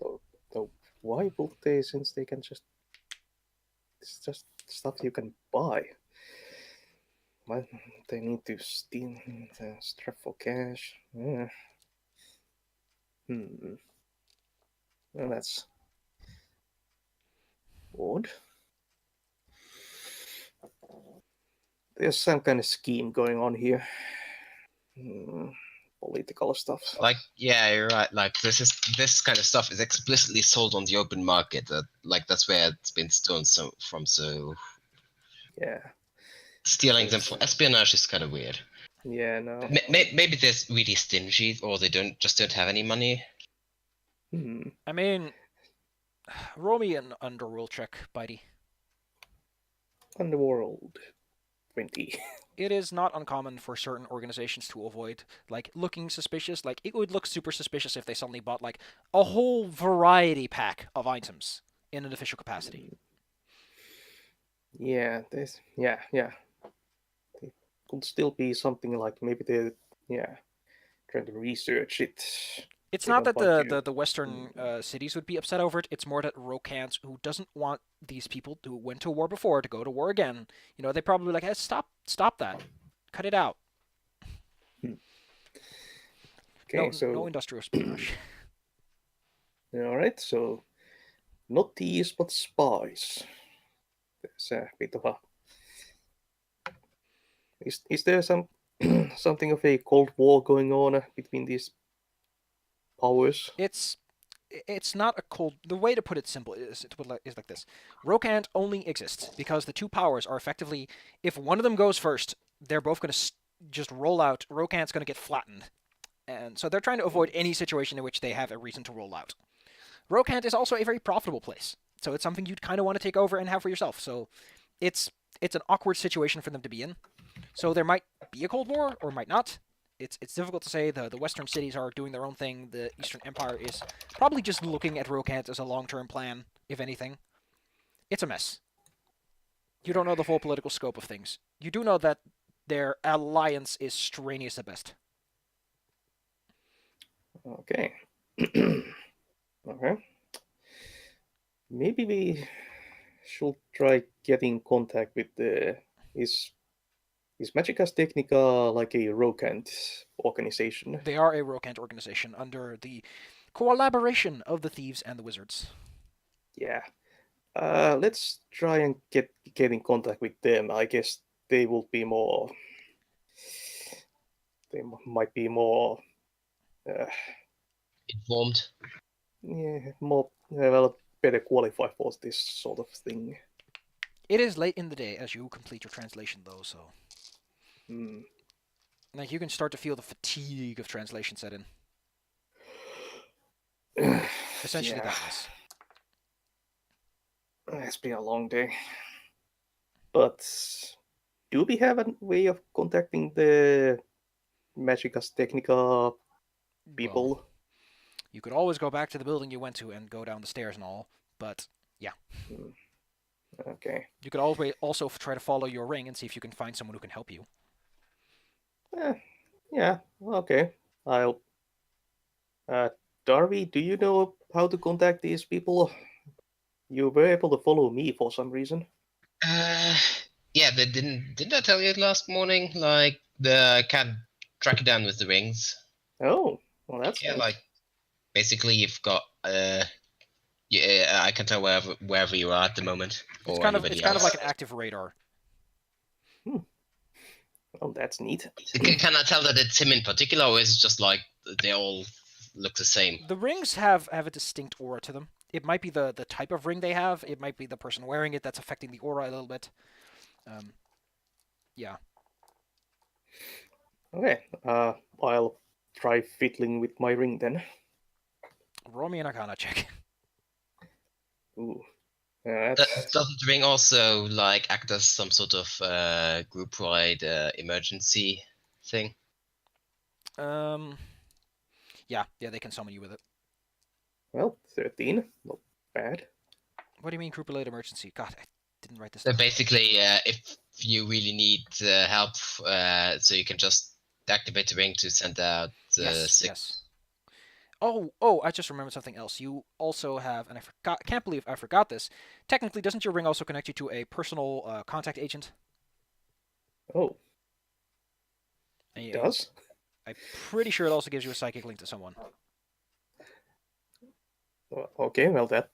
Though why would they, since they can just... It's just stuff you can buy. Why they need to steal the strap for cash? Yeah. Well, that's odd. There's some kind of scheme going on here. Political stuff. Like, yeah, you're right. Like, this kind of stuff is explicitly sold on the open market. Like, that's where it's been stolen from. So, yeah, Stealing them for espionage is kind of weird. Yeah, no. Maybe they're really stingy, or they don't have any money. I mean, roll me an underworld check, Bitey. Underworld 20. It is not uncommon for certain organizations to avoid like looking suspicious. Like it would look super suspicious if they suddenly bought like a whole variety pack of items in an official capacity. Yeah, yeah. It could still be something like maybe they're trying to research it. It's They not don't that want the Western cities would be upset over it. It's more that Rocant, who doesn't want these people who went to war before to go to war again, they probably like, hey, stop that, cut it out. Okay, No industrial espionage. all right, so not thieves but spies. There's a bit of a. Is there some something of a cold war going on between these powers? It's not a cold. The way to put it simple is like this: Rocant only exists because the two powers are effectively, if one of them goes first, they're both going to just roll out. Rocant's going to get flattened, and so they're trying to avoid any situation in which they have a reason to roll out. Rocant is also a very profitable place, so it's something you'd kind of want to take over and have for yourself. So it's an awkward situation for them to be in. So there might be a cold war or might not. It's difficult to say. The Western cities are doing their own thing. The Eastern Empire is probably just looking at Rocant as a long-term plan, if anything. It's a mess. You don't know the full political scope of things. You do know that their alliance is strenuous at best. Okay. Okay. Maybe we should try getting contact with the is Magicas Technica like a Rocant organization? They are a Rocant organization under the collaboration of the thieves and the wizards. Yeah. Let's try and get in contact with them. I guess they will be more. They might be more. Informed. Yeah, more well, better qualified for this sort of thing. It is late in the day as you complete your translation, though, so Hmm. like you can start to feel the fatigue of translation set in. Essentially, Yeah. that is. It's been a long day. But do we have a way of contacting the Magicas Technica people? Well, you could always go back to the building you went to and go down the stairs and all, but yeah. Okay. You could always also try to follow your ring and see if you can find someone who can help you. Yeah. Okay. I'll. Darby, do you know how to contact these people? You were able to follow me for some reason. Yeah, they didn't I tell you last morning? Like the cat track you down with the rings. Oh, well, that's Yeah, neat. like basically you've got yeah, I can tell wherever you are at the moment, It's or kind of anybody else. like an active radar. Oh, that's neat. Can I tell that it's him in particular, or is it just like they all look the same? The rings have a distinct aura to them. It might be the type of ring they have. It might be the person wearing it that's affecting the aura a little bit. Yeah. Okay. I'll try fiddling with my ring then. Roll me an Arcana check. Ooh. Doesn't the ring also like act as some sort of group-wide emergency thing? Yeah, they can summon you with it. Well, 13. Not bad. What do you mean group-related emergency? God, I didn't write this So down. basically, if you really need help, so you can just activate the ring to send out Yes. Oh, I just remembered something else. You also have, and can't believe I forgot this. Technically, doesn't your ring also connect you to a personal contact agent? Oh, And it does? I'm pretty sure it also gives you a psychic link to someone. Okay, well, that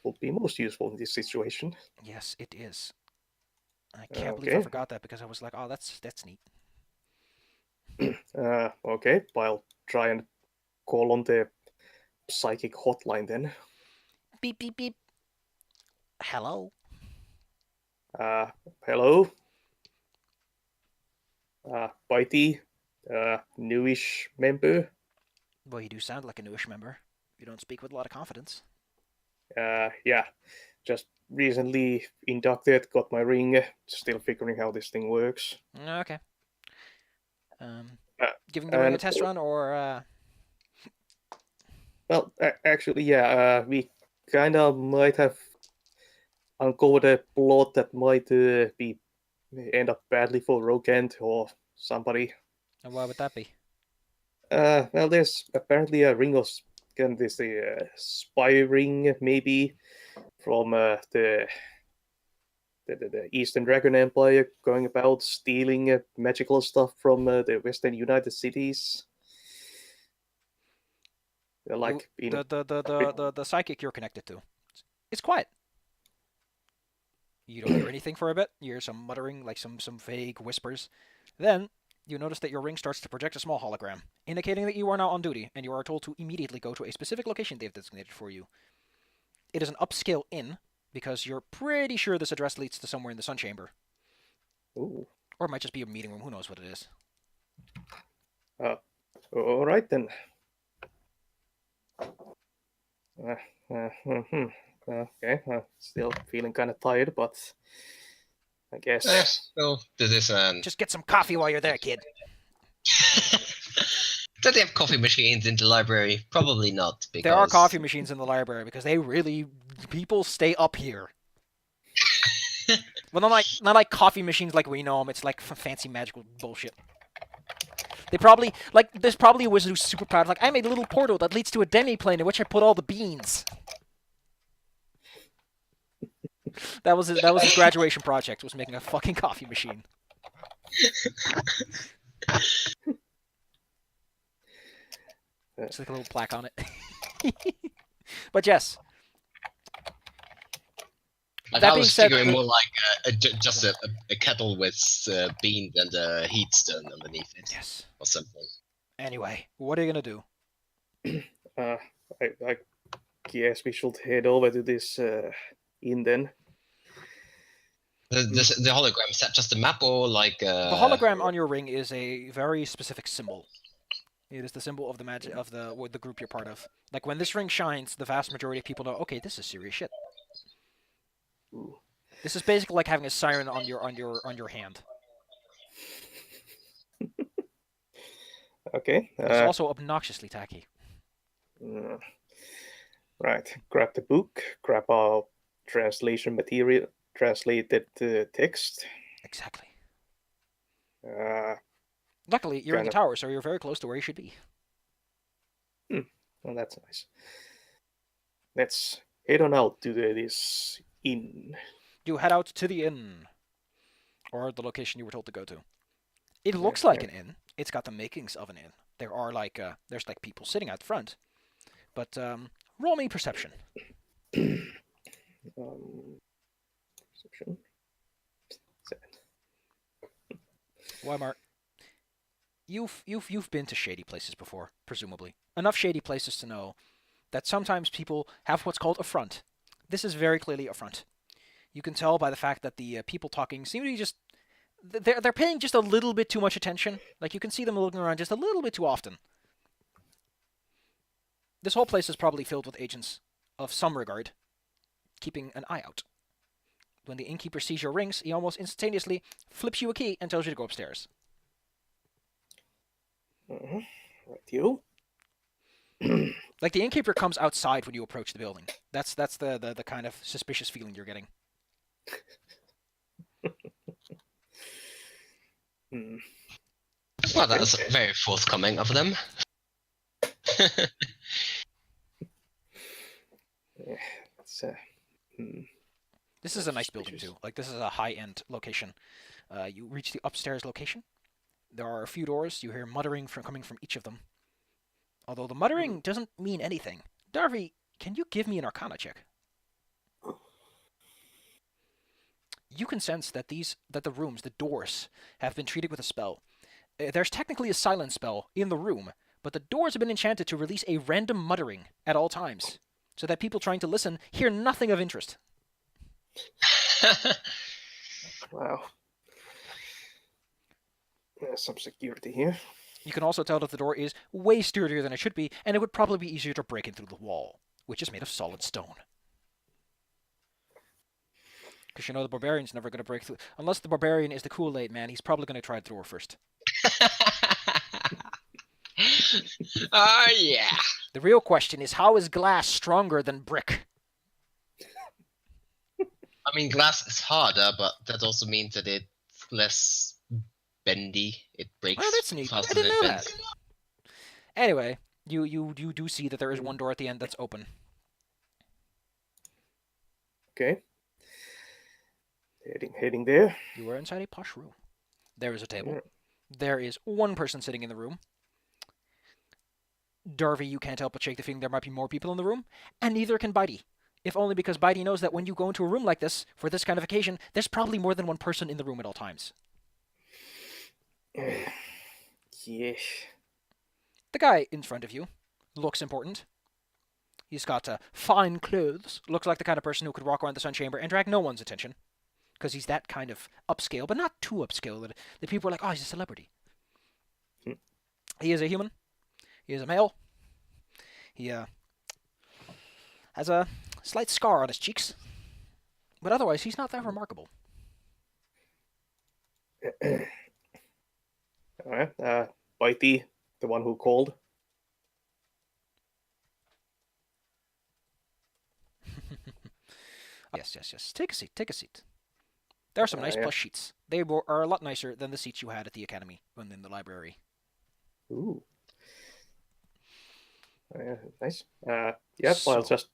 would be most useful in this situation. Yes, it is. I can't believe I Okay. forgot that because I was like, oh, that's neat. Okay, I'll try and call on the psychic hotline then. Beep, beep, beep. Hello? Hello? Bitey, newish member. Well, you do sound like a newish member. You don't speak with a lot of confidence. Yeah, just recently inducted, got my ring, still figuring how this thing works. Okay. Uh, Giving the ring a and test run, or well, actually, yeah, we kind of might have uncovered a plot that might be end up badly for Rocant or somebody. and why would that be? Well, there's apparently a ring of this spy ring, maybe from the Eastern Dragon Empire, going about stealing magical stuff from the Western United cities. Like in The psychic you're connected to. It's quiet. You don't hear anything for a bit. You hear some muttering, like some vague whispers. Then you notice that your ring starts to project a small hologram, indicating that you are now on duty, and you are told to immediately go to a specific location they've designated for you. It is an upscale inn, because you're pretty sure this address leads to somewhere in the Sun Chamber. Ooh. Or it might just be a meeting room, who knows what it is. All right then. Okay, still feeling kind of tired, but I guess. Yes, well, do this and Just get some coffee while you're there, kid. do they have coffee machines in the library? Probably not. Because... There are coffee machines in the library because people stay up here. Well, not like coffee machines like we know them. It's like fancy magical bullshit. They probably there's probably a wizard who's super proud. Like, I made a little portal that leads to a demi-plane in which I put all the beans. That was his graduation project, was making a fucking coffee machine. Just like a little plaque on it. But yes. I was figuring more like just a kettle with beans and a heat stone underneath it. Yes. Or something. Anyway, what are you gonna do? I guess we should head over to this inn then. The hologram, is that just a map or like The hologram on your ring is a very specific symbol. It is the symbol of the magic of the group you're part of. Like, when this ring shines, the vast majority of people know, okay, this is serious shit. Ooh. This is basically like having a siren on your hand. Okay. It's also obnoxiously tacky. Right. Grab the book. Grab our translation material. Translated text. Exactly. Luckily, you're in the tower, so you're very close to where you should be. Well, that's nice. Let's head on out to this inn. You head out to the inn, or the location you were told to go to. It looks like an inn. It's got the makings of an inn. There are there's people sitting out front, but roll me perception. Perception. 7. Weimar, you've been to shady places before, presumably. Enough shady places to know that sometimes people have what's called a front. This is very clearly a front. You can tell by the fact that the people talking seem to be just... They're paying just a little bit too much attention. Like, you can see them looking around just a little bit too often. This whole place is probably filled with agents of some regard, keeping an eye out. When the innkeeper sees your rings, he almost instantaneously flips you a key and tells you to go upstairs. Right, you. Like, the innkeeper comes outside when you approach the building. That's the kind of suspicious feeling you're getting. Well, that was very forthcoming of them. This is a nice building, too. Like, this is a high-end location. You reach the upstairs location. There are a few doors. You hear muttering coming from each of them. Although the muttering doesn't mean anything. Darby, can you give me an Arcana check? You can sense that the rooms, the doors, have been treated with a spell. There's technically a silent spell in the room, but the doors have been enchanted to release a random muttering at all times, so that people trying to listen hear nothing of interest. Wow. Some security here. You can also tell that the door is way sturdier than it should be, and it would probably be easier to break in through the wall, which is made of solid stone. Because you know the barbarian's never going to break through. Unless the barbarian is the Kool-Aid man, he's probably going to try the door first. Oh yeah. The real question is, how is glass stronger than brick? I mean, glass is harder, but that also means that it's less bendy. It breaks Oh, that's neat. I faster didn't than it know bends. that. Anyway, you do see that there is one door at the end that's open. Okay. Heading there. You are inside a posh room. There is a table. Yeah. There is one person sitting in the room. Darby, you can't help but shake the feeling there might be more people in the room, and neither can Bitey. If only because Bitey knows that when you go into a room like this, for this kind of occasion, there's probably more than one person in the room at all times. Yes. The guy in front of you looks important. He's got fine clothes. Looks like the kind of person who could walk around the Sun Chamber and drag no one's attention. Because he's that kind of upscale, but not too upscale that people are like, oh, he's a celebrity. He is a human. He is a male. He has a slight scar on his cheeks. But otherwise, he's not that remarkable. Alright. Bitey, the one who called. Yes. Take a seat. There are some nice Yeah. plush sheets. They are a lot nicer than the seats you had at the academy and in the library. Ooh. Nice. Yep, So- I'll just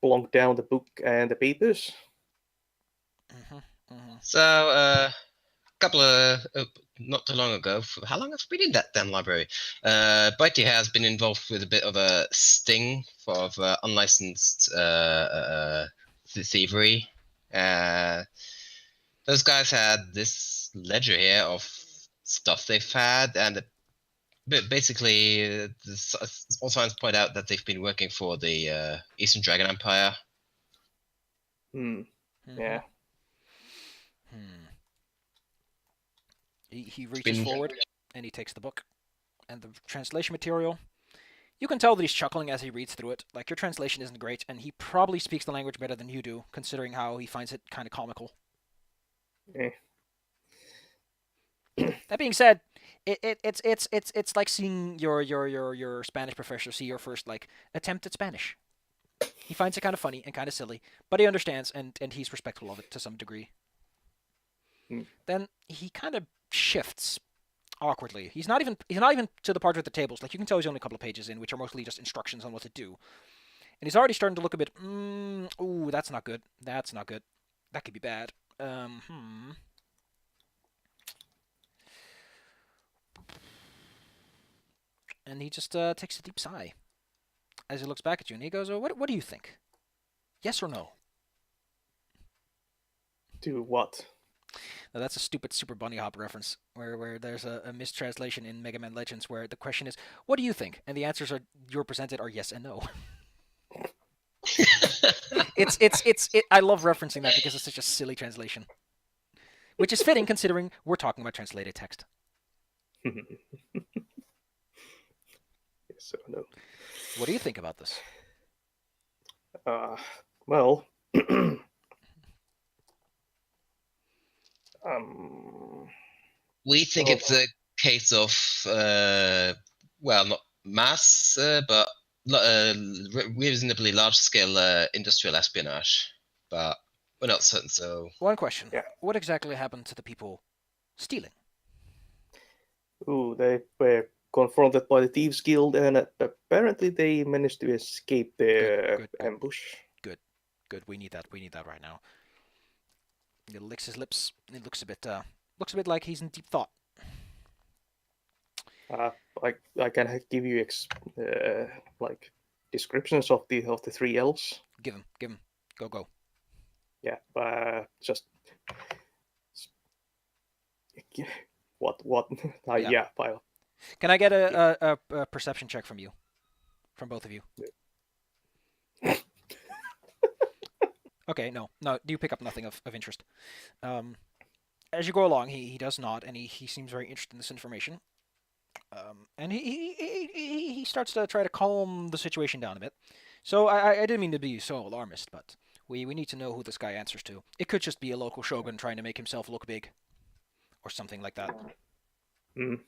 plonk down the book and the papers. So, a couple of not too long ago, how long have we been in that damn library? Bitey has been involved with a bit of a sting of unlicensed thievery. Those guys had this ledger here of stuff they've had, and basically, all signs point out that they've been working for the Eastern Dragon Empire. Yeah. He reaches forward and he takes the book and the translation material. You can tell that he's chuckling as he reads through it. Like, your translation isn't great, and he probably speaks the language better than you do, considering how he finds it kind of comical. Eh. That being said, it's like seeing your Spanish professor see your first like attempt at Spanish. He finds it kind of funny and kind of silly, but he understands and he's respectful of it to some degree. Then he kind of shifts awkwardly. He's not even to the part with the tables. Like, you can tell he's only a couple of pages in, which are mostly just instructions on what to do. And he's already starting to look a bit. Ooh, that's not good. That's not good. That could be bad. And he just takes a deep sigh as he looks back at you, and he goes, what do you think? Yes or no? Do what? Now, that's a stupid Super Bunny Hop reference, where there's a mistranslation in Mega Man Legends where the question is, what do you think? And the answers you're presented are yes and no. I love referencing that because it's such a silly translation. Which is fitting considering we're talking about translated text. Yes or no? What do you think about this? Well, We think it's a case of, well, not mass, but reasonably large-scale industrial espionage. But we're not certain, so... One question. Yeah. What exactly happened to the people stealing? they were confronted by the Thieves Guild, and apparently they managed to escape their Good. ambush. Good. We need that right now. He licks his lips. It looks a bit like he's in deep thought. I can give you like descriptions of the three elves. Give him. Go. Yeah, just what? Yeah. Yeah, pile. Can I get a perception check from you? From both of you? Okay, no. Do you pick up nothing of interest? As you go along, he does nod, and he seems very interested in this information. And he starts to try to calm the situation down a bit. So I didn't mean to be so alarmist, but we need to know who this guy answers to. It could just be a local shogun trying to make himself look big, or something like that. Mm.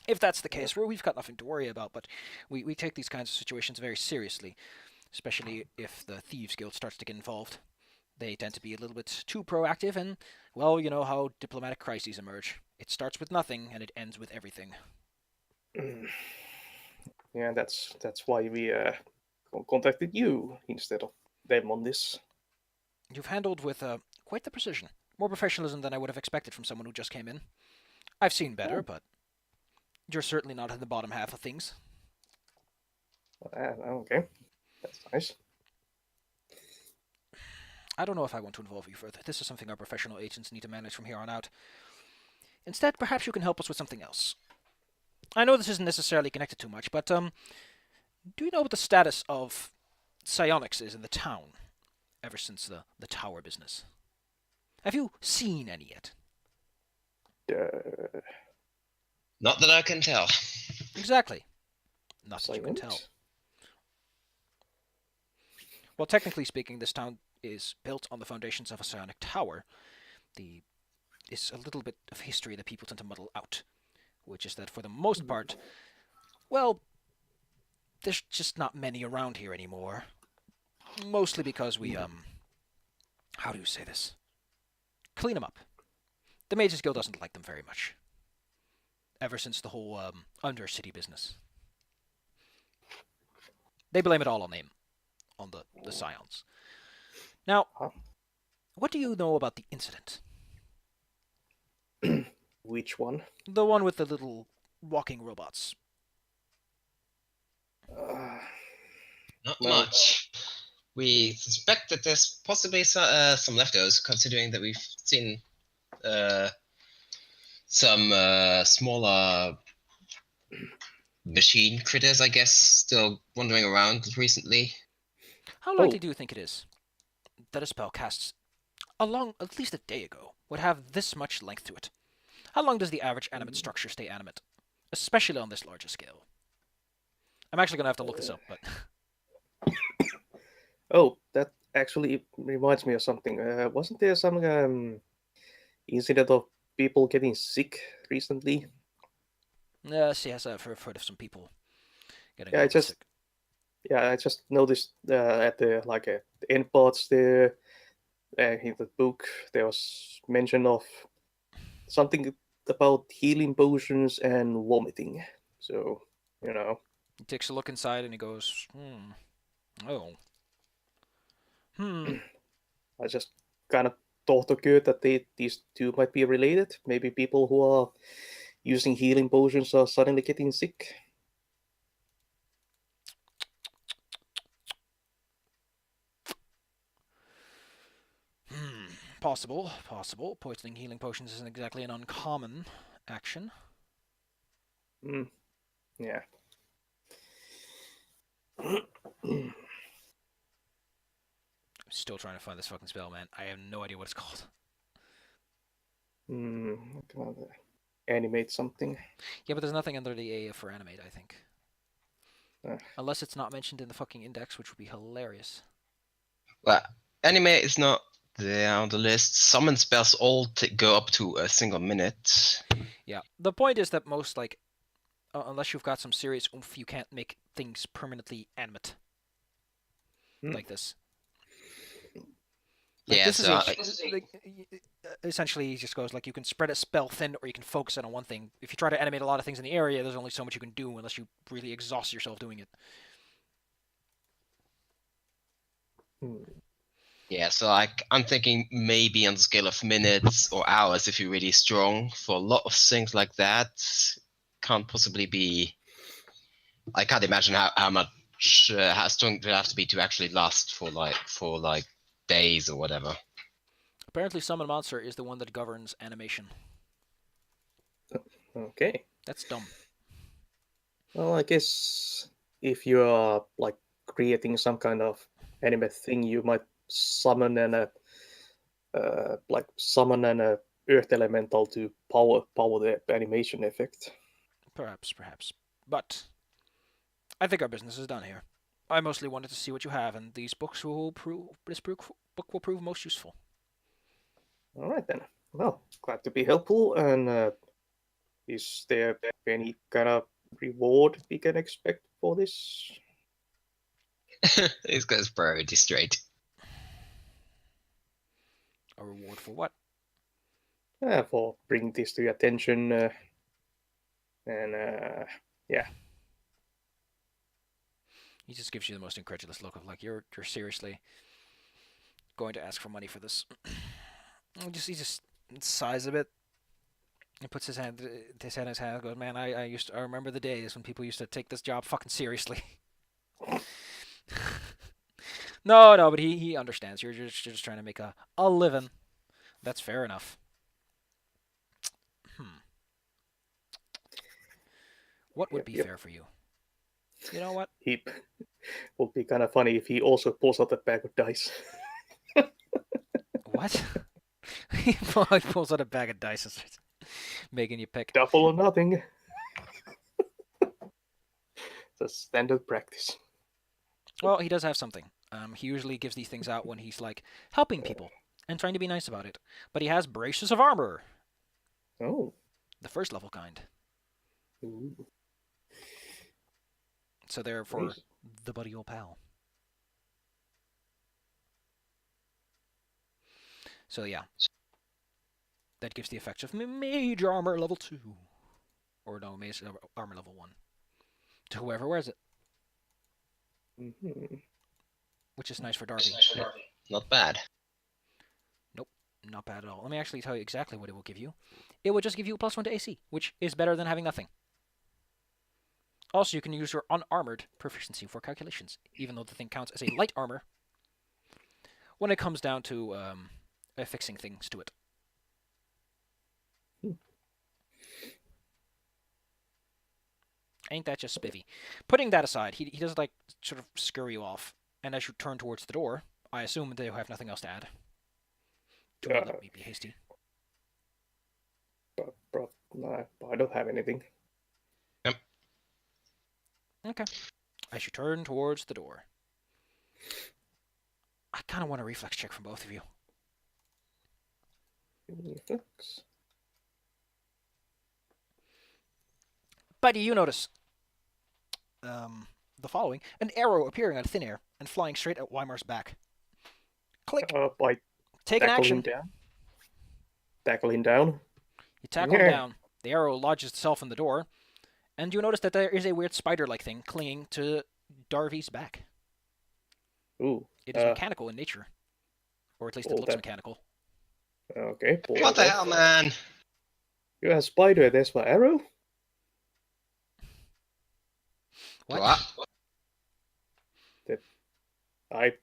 If that's the case, well, we've got nothing to worry about, but we take these kinds of situations very seriously, especially if the Thieves Guild starts to get involved. They tend to be a little bit too proactive, and, well, you know how diplomatic crises emerge. It starts with nothing, and it ends with everything. Yeah, that's why we contacted you instead of them on this. You've handled with quite the precision. More professionalism than I would have expected from someone who just came in. I've seen better, but you're certainly not in the bottom half of things. Okay, that's nice. I don't know if I want to involve you further. This is something our professional agents need to manage from here on out. Instead, perhaps you can help us with something else. I know this isn't necessarily connected too much, but do you know what the status of psionics is in the town ever since the tower business? Have you seen any yet? Not that I can tell. Exactly. Not that you can tell. Well, technically speaking, this town is built on the foundations of a psionic tower. It's a little bit of history that people tend to muddle out, which is that for the most part, well, there's just not many around here anymore. Mostly because we, how do you say this? Clean them up. The Mages Guild doesn't like them very much. Ever since the whole Undercity business. They blame it all on them. On the Scions. Now, what do you know about the incident? Which one? The one with the little walking robots. Not No. much. We suspect that there's possibly some leftovers, considering that we've seen some smaller machine critters, I guess, still wandering around recently. How likely do you think it is that a spell cast along at least a day ago would have this much length to it? How long does the average animate structure stay animate, especially on this larger scale? I'm actually going to have to look this up, but... Oh, that actually reminds me of something. Wasn't there some incident of people getting sick recently? Yes, I've heard of some people getting Yeah, a little sick. I just noticed at the end parts there in the book there was mention of something about healing potions and vomiting. So He takes a look inside and he goes, oh. I just kind of thought occurred that these two might be related. Maybe people who are using healing potions are suddenly getting sick. Possible. Poisoning healing potions isn't exactly an uncommon action. Yeah. I'm still trying to find this fucking spell, man. I have no idea what it's called. Animate something. Yeah, but there's nothing under the A for animate, I think. Uh. Unless it's not mentioned in the fucking index, which would be hilarious. Well, anime is not there on the list. Summon spells all go up to a single minute. Yeah, the point is that most, unless you've got some serious oomph, you can't make things permanently animate. Like this. Yeah, this so essentially he just goes you can spread a spell thin or you can focus it on one thing. If you try to animate a lot of things in the area, there's only so much you can do unless you really exhaust yourself doing it. Yeah, so I'm thinking maybe on the scale of minutes or hours if you're really strong. For a lot of things like that, can't possibly be. I can't imagine how much how strong it would have to be to actually last for days or whatever. Apparently, Summon Monster is the one that governs animation. Okay. That's dumb. Well, I guess if you are creating some kind of anime thing, you might summon and earth elemental to power the animation effect. Perhaps. But I think our business is done here. I mostly wanted to see what you have, and these books will prove this book will prove most useful. All right then. Well, glad to be helpful. And is there any kind of reward we can expect for this? He's got his priority straight. A reward for what? For bringing this to your attention. Yeah. He just gives you the most incredulous look of like you're seriously going to ask for money for this. he just sighs a bit and puts his hand in his hand and goes, "Man, I remember the days when people used to take this job fucking seriously." No, but he understands. You're just trying to make a living. That's fair enough. What would be fair for you? You know what? He would be kind of funny if he also pulls out a bag of dice. What? He pulls out a bag of dice and starts making you pick. Double or nothing. It's a standard practice. Well, he does have something. He usually gives these things out when he's like helping people and trying to be nice about it. But he has braces of armor. Oh. The first level kind. Ooh. So they're for Nice. the buddy old pal. So yeah. That gives the effects of mage armor level 2. Or no, mage armor level 1. To whoever wears it. Mm-hmm. Which is nice for Darby. Not bad. Nope, not bad at all. Let me actually tell you exactly what it will give you. It will just give you a +1 to AC, which is better than having nothing. Also, you can use your unarmored proficiency for calculations, even though the thing counts as a light armor when it comes down to affixing things to it. Ain't that just spiffy? Putting that aside, he does like sort of scurry you off, and as you turn towards the door, I assume they have nothing else to add. Do not let me be hasty. But no, I don't have anything. Yep. Okay. As you turn towards the door, I kind of want a reflex check from both of you. Reflex. Buddy, you notice the following: an arrow appearing out of thin air and flying straight at Weimar's back. Click. I Take an tackle him action. down. Tackle him down. You tackle him down. The arrow lodges itself in the door, and you notice that there is a weird spider-like thing clinging to Darby's back. Ooh. It is mechanical in nature, or at least it looks mechanical. Okay. What the hell, man? You have a spider. There's my arrow. What? I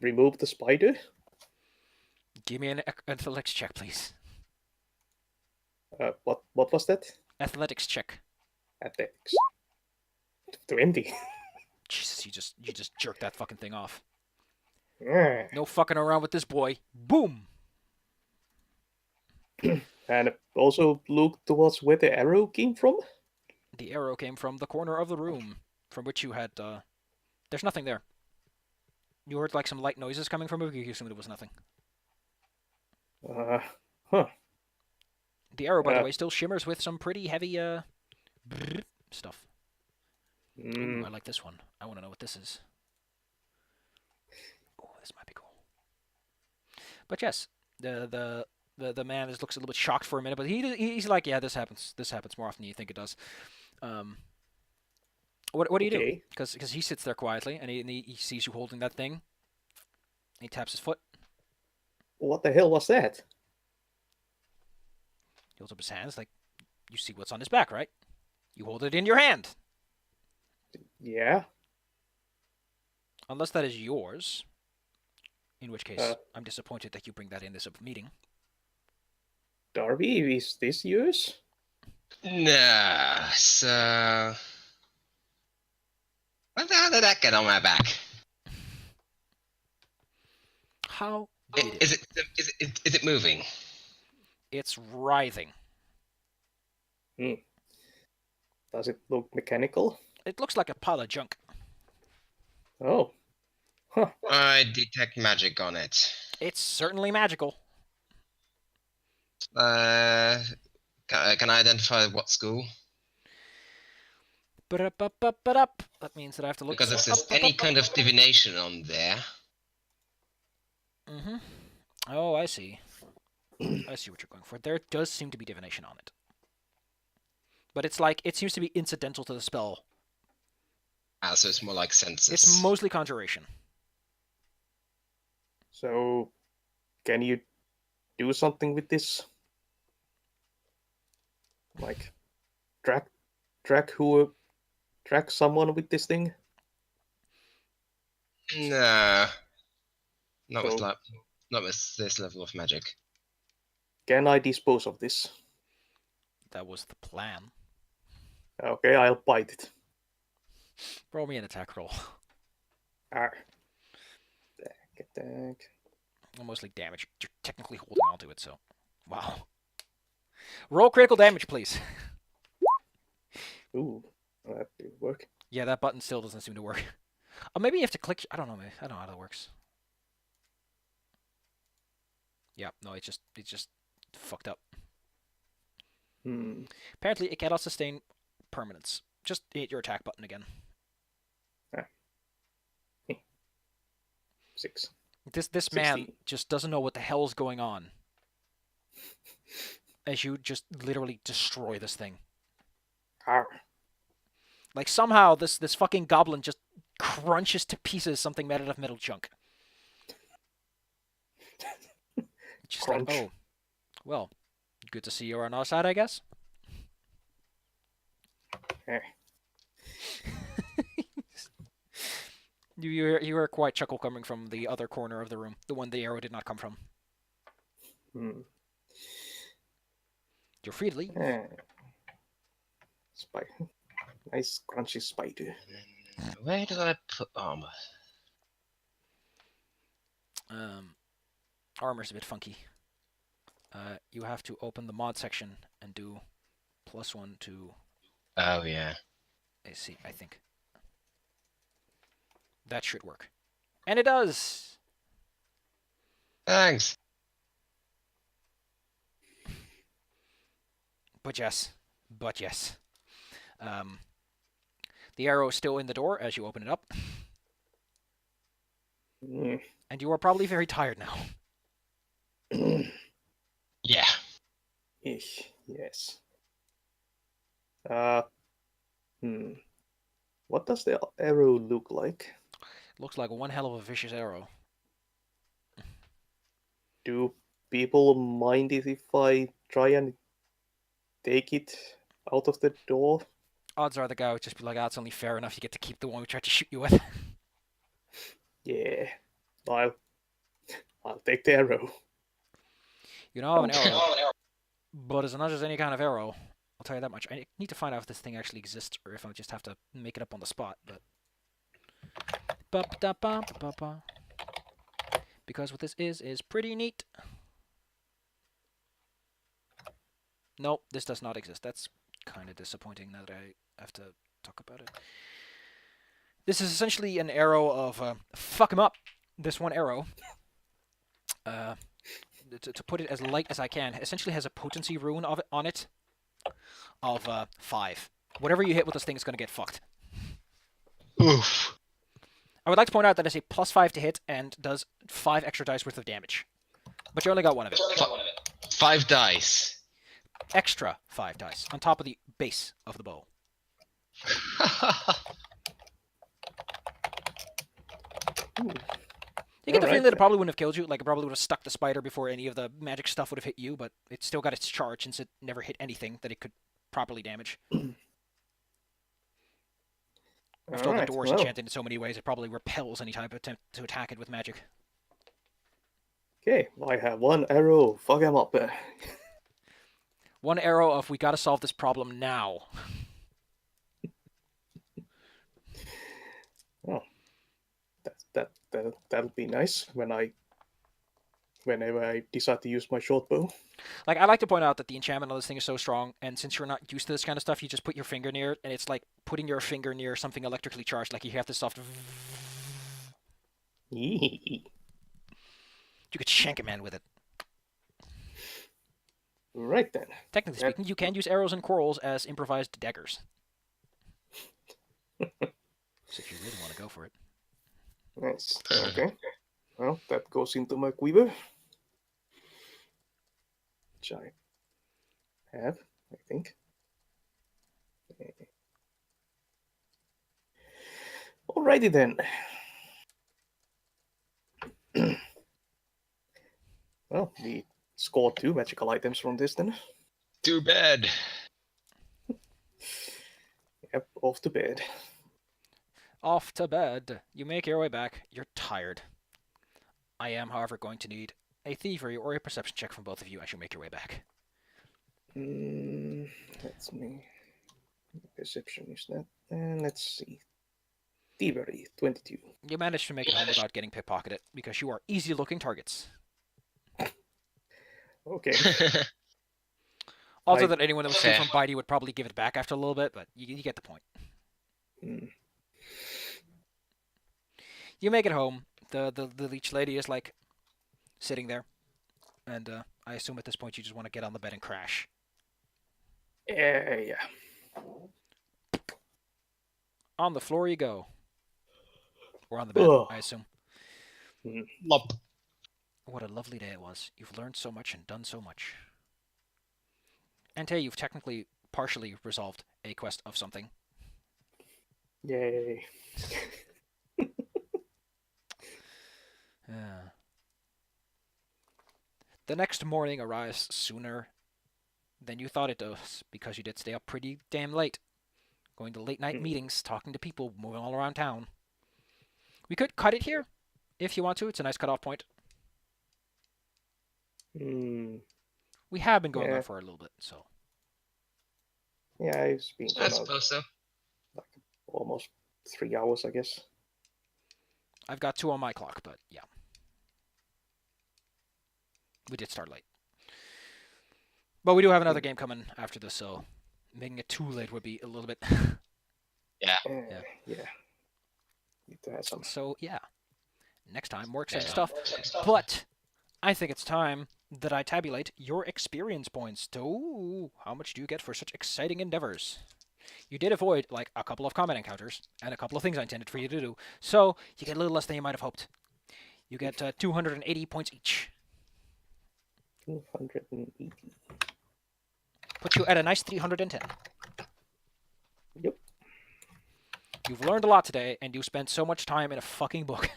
removed the spider. Give me an athletics check, please. What was that? Athletics check. Athletics. 20. Jesus, you just jerked that fucking thing off. Ah. No fucking around with this boy. Boom. And also look towards where the arrow came from. The arrow came from the corner of the room from which you had. There's nothing there. You heard like some light noises coming from it. You assumed it was nothing. Huh. The arrow, by the way, still shimmers with some pretty heavy stuff. Ooh, I like this one. I want to know what this is. Oh, this might be cool. But yes, the man looks a little bit shocked for a minute, but he's like, yeah, this happens. This happens more often than you think it does. What do you do? Because he sits there quietly and he sees you holding that thing. He taps his foot. What the hell was that? He holds up his hands like, you see what's on his back, right? You hold it in your hand. Yeah. Unless that is yours. In which case, I'm disappointed that you bring that in this meeting. Darby, is this yours? Nah, so... What the hell did that get on my back? How did it? Is it moving? It's writhing. Does it look mechanical? It looks like a pile of junk. Oh. Huh. I detect magic on it. It's certainly magical. Can I identify what school? Ba-da-ba-ba-ba-dup. That means that I have to look Because if up, there's up, any up, kind of divination on there, Mm-hmm. Oh, I see. I see what you're going for. There does seem to be divination on it. But it's like, it seems to be incidental to the spell. so it's more like senses. It's mostly conjuration. So, can you do something with this? Like, track someone with this thing? No, not with So, not with this level of magic. can I dispose of this? That was the plan. Okay, I'll bite it. Roll me an attack roll. Arr. Attack. Mostly damage. You're technically holding onto it, so... Wow. Roll critical damage, please. Ooh, that didn't work. Yeah, that button still doesn't seem to work. Maybe you have to click... I don't know, maybe. I don't know how that works. Yeah, no, it's just fucked up. Apparently, it cannot sustain permanence. Just hit your attack button again. 6. This man just doesn't know what the hell's going on. As you just literally destroy this thing. Arr. Like somehow this fucking goblin just crunches to pieces something made out of metal junk. Just Crunch. like, oh, well, good to see you're on our side, I guess. Eh. You hear a quiet chuckle coming from the other corner of the room, the one the arrow did not come from. You're free to leave. Spider. Nice crunchy spider. Where did I put armor? Armor's a bit funky. You have to open the mod section and do +1 to Oh yeah. AC, I think. That should work. And it does! Thanks. But yes. The arrow is still in the door as you open it up. And you are probably very tired now. Yeah. Yes. What does the arrow look like? Looks like one hell of a vicious arrow. Do people mind it if I try and take it out of the door? Odds are the guy would just be like, it's only fair enough you get to keep the one we tried to shoot you with. Yeah. I'll take the arrow. You know, an arrow. But it's not just any kind of arrow. I'll tell you that much. I need to find out if this thing actually exists or if I just have to make it up on the spot, but... Because what this is pretty neat. Nope, this does not exist. That's kind of disappointing now that I have to talk about it. This is essentially an arrow of, fuck him up. This one arrow, to put it as light as I can, essentially has a potency rune on it of 5. Whatever you hit with this thing is going to get fucked. Oof. I would like to point out that it's a +5 to hit and does 5 extra dice worth of damage. But you only got one of it. 5 dice. Extra 5 dice on top of the base of the bow. You get the feeling that it probably wouldn't have killed you. Like, it probably would have stuck the spider before any of the magic stuff would have hit you, but it still got its charge since it never hit anything that it could properly damage. After all, the door's enchanted in so many ways, it probably repels any type of attempt to attack it with magic. Okay, I have one arrow. Fuck him up. One arrow of, we gotta solve this problem now. Oh, that'll be nice when I whenever I decide to use my short bow. Like, I like to point out that the enchantment on this thing is so strong, and since you're not used to this kind of stuff, you just put your finger near it, and it's like putting your finger near something electrically charged. Like, you have this soft. Yee. You could shank a man with it. Right then. Technically speaking, you can use arrows and quarrels as improvised daggers. So if you really want to go for it. Nice. Okay. Well, that goes into my quiver. Which I have, I think. Alrighty then. Well, we scored 2 magical items from this then. Too bad. Yep, off to bed. Off to bed. You make your way back. You're tired. I am, however, going to need a thievery or a perception check from both of you as you make your way back. That's me. Perception is that. And let's see. Thievery, 22. You managed to make it home without getting pickpocketed because you are easy-looking targets. Okay. Also, that anyone that was stealing Fair. from Bitey would probably give it back after a little bit, but you get the point. Hmm. You make it home. The leech lady is like sitting there, and I assume at this point you just want to get on the bed and crash. Yeah. On the floor you go. Or on the bed, Ugh. I assume. Lop. What a lovely day it was. You've learned so much and done so much. And hey, you've technically partially resolved a quest of something. Yay. The next morning arrives sooner than you thought it does, because you did stay up pretty damn late. Going to late night meetings, talking to people, moving all around town. We could cut it here, if you want to. It's a nice cutoff point. We have been going on for a little bit, so. Yeah, it's been I suppose so. like almost 3 hours, I guess. I've got 2 on my clock, but yeah. We did start late. But we do have another game coming after this, so making it too late would be a little bit... Yeah. Yeah. Need to have some. So, yeah. Next time, more exciting stuff. But I think it's time that I tabulate your experience points. Ooh, how much do you get for such exciting endeavors? You did avoid, like, a couple of combat encounters and a couple of things I intended for you to do. So, you get a little less than you might have hoped. You get 280 points each. 280. Puts you at a nice 310. Yep. You've learned a lot today, and you spent so much time in a fucking book.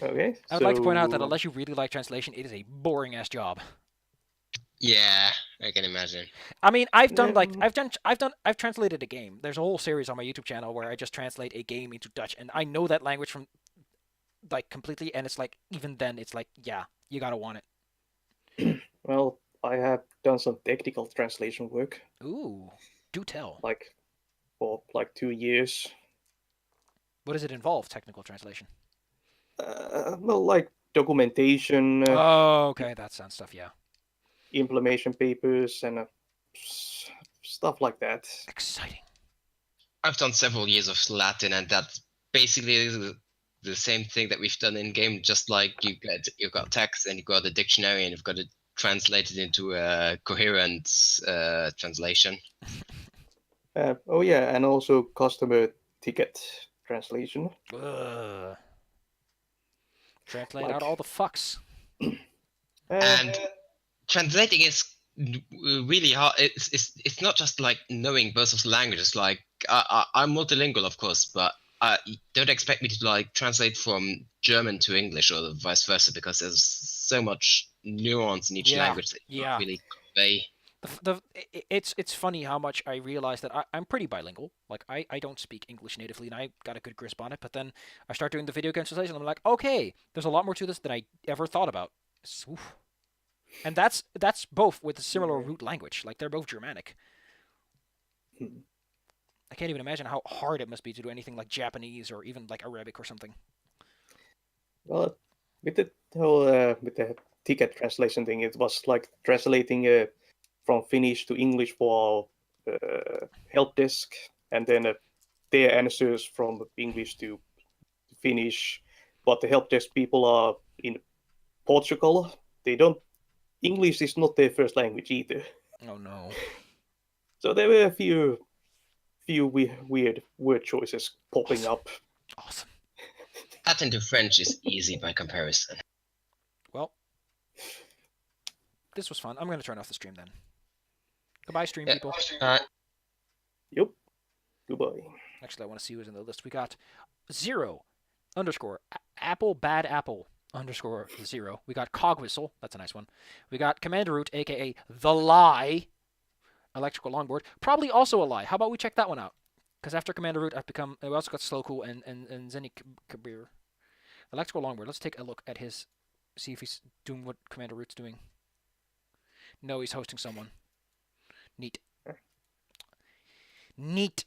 Okay. I would like to point out that unless you really like translation, it is a boring-ass job. Yeah, I can imagine. I mean, I've translated a game. There's a whole series on my YouTube channel where I just translate a game into Dutch, and I know that language from, like, completely, and it's like, even then, it's like, yeah, you gotta want it. Well, I have done some technical translation work. Ooh, do tell. Like, for like 2 years. What does it involve, technical translation? Well, like documentation, Oh, okay, that sounds stuff, yeah. implementation papers, and stuff like that. Exciting. I've done several years of Latin, and that's basically the same thing that we've done in game. Just like you've got text, and you've got a dictionary, and you've got to translate it into a coherent translation. Oh yeah, and also customer ticket translation. Ugh. Translate Like- out all the fucks. And translating is really hard. It's not just like knowing both of the languages. Like I'm multilingual, of course, but don't expect me to like translate from German to English or vice versa, because there's so much nuance in each language that you can't really convey. It's funny how much I realize that I'm pretty bilingual. Like, I don't speak English natively, and I got a good grasp on it. But then I start doing the video game translation, and I'm like, okay, there's a lot more to this than I ever thought about. Oof. And that's both with a similar root language. Like, they're both Germanic. I can't even imagine how hard it must be to do anything like Japanese or even like Arabic or something. Well, with the whole with the ticket translation thing, it was like translating from Finnish to English for help desk, and then their answers from English to Finnish. But the help desk people are in Portugal. They don't English is not their first language either. Oh no. So there were a few weird word choices popping Awesome. up. Awesome. That into French is easy by comparison. Well, this was fun. I'm going to turn off the stream then. Goodbye, stream Yeah. people. Yep. Goodbye. Actually, I want to see who's in the list. We got 0 underscore apple bad apple underscore 0. We got cog whistle. That's a nice one. We got Commander Root, aka the lie. Electrical longboard. Probably also a lie. How about we check that one out? Because after Commander Root, I've become. We also got Slow Cool and Zenny Kabir. Electrical longboard. Let's take a look at his. See if he's doing what Commander Root's doing. No, he's hosting someone. Neat. Neat.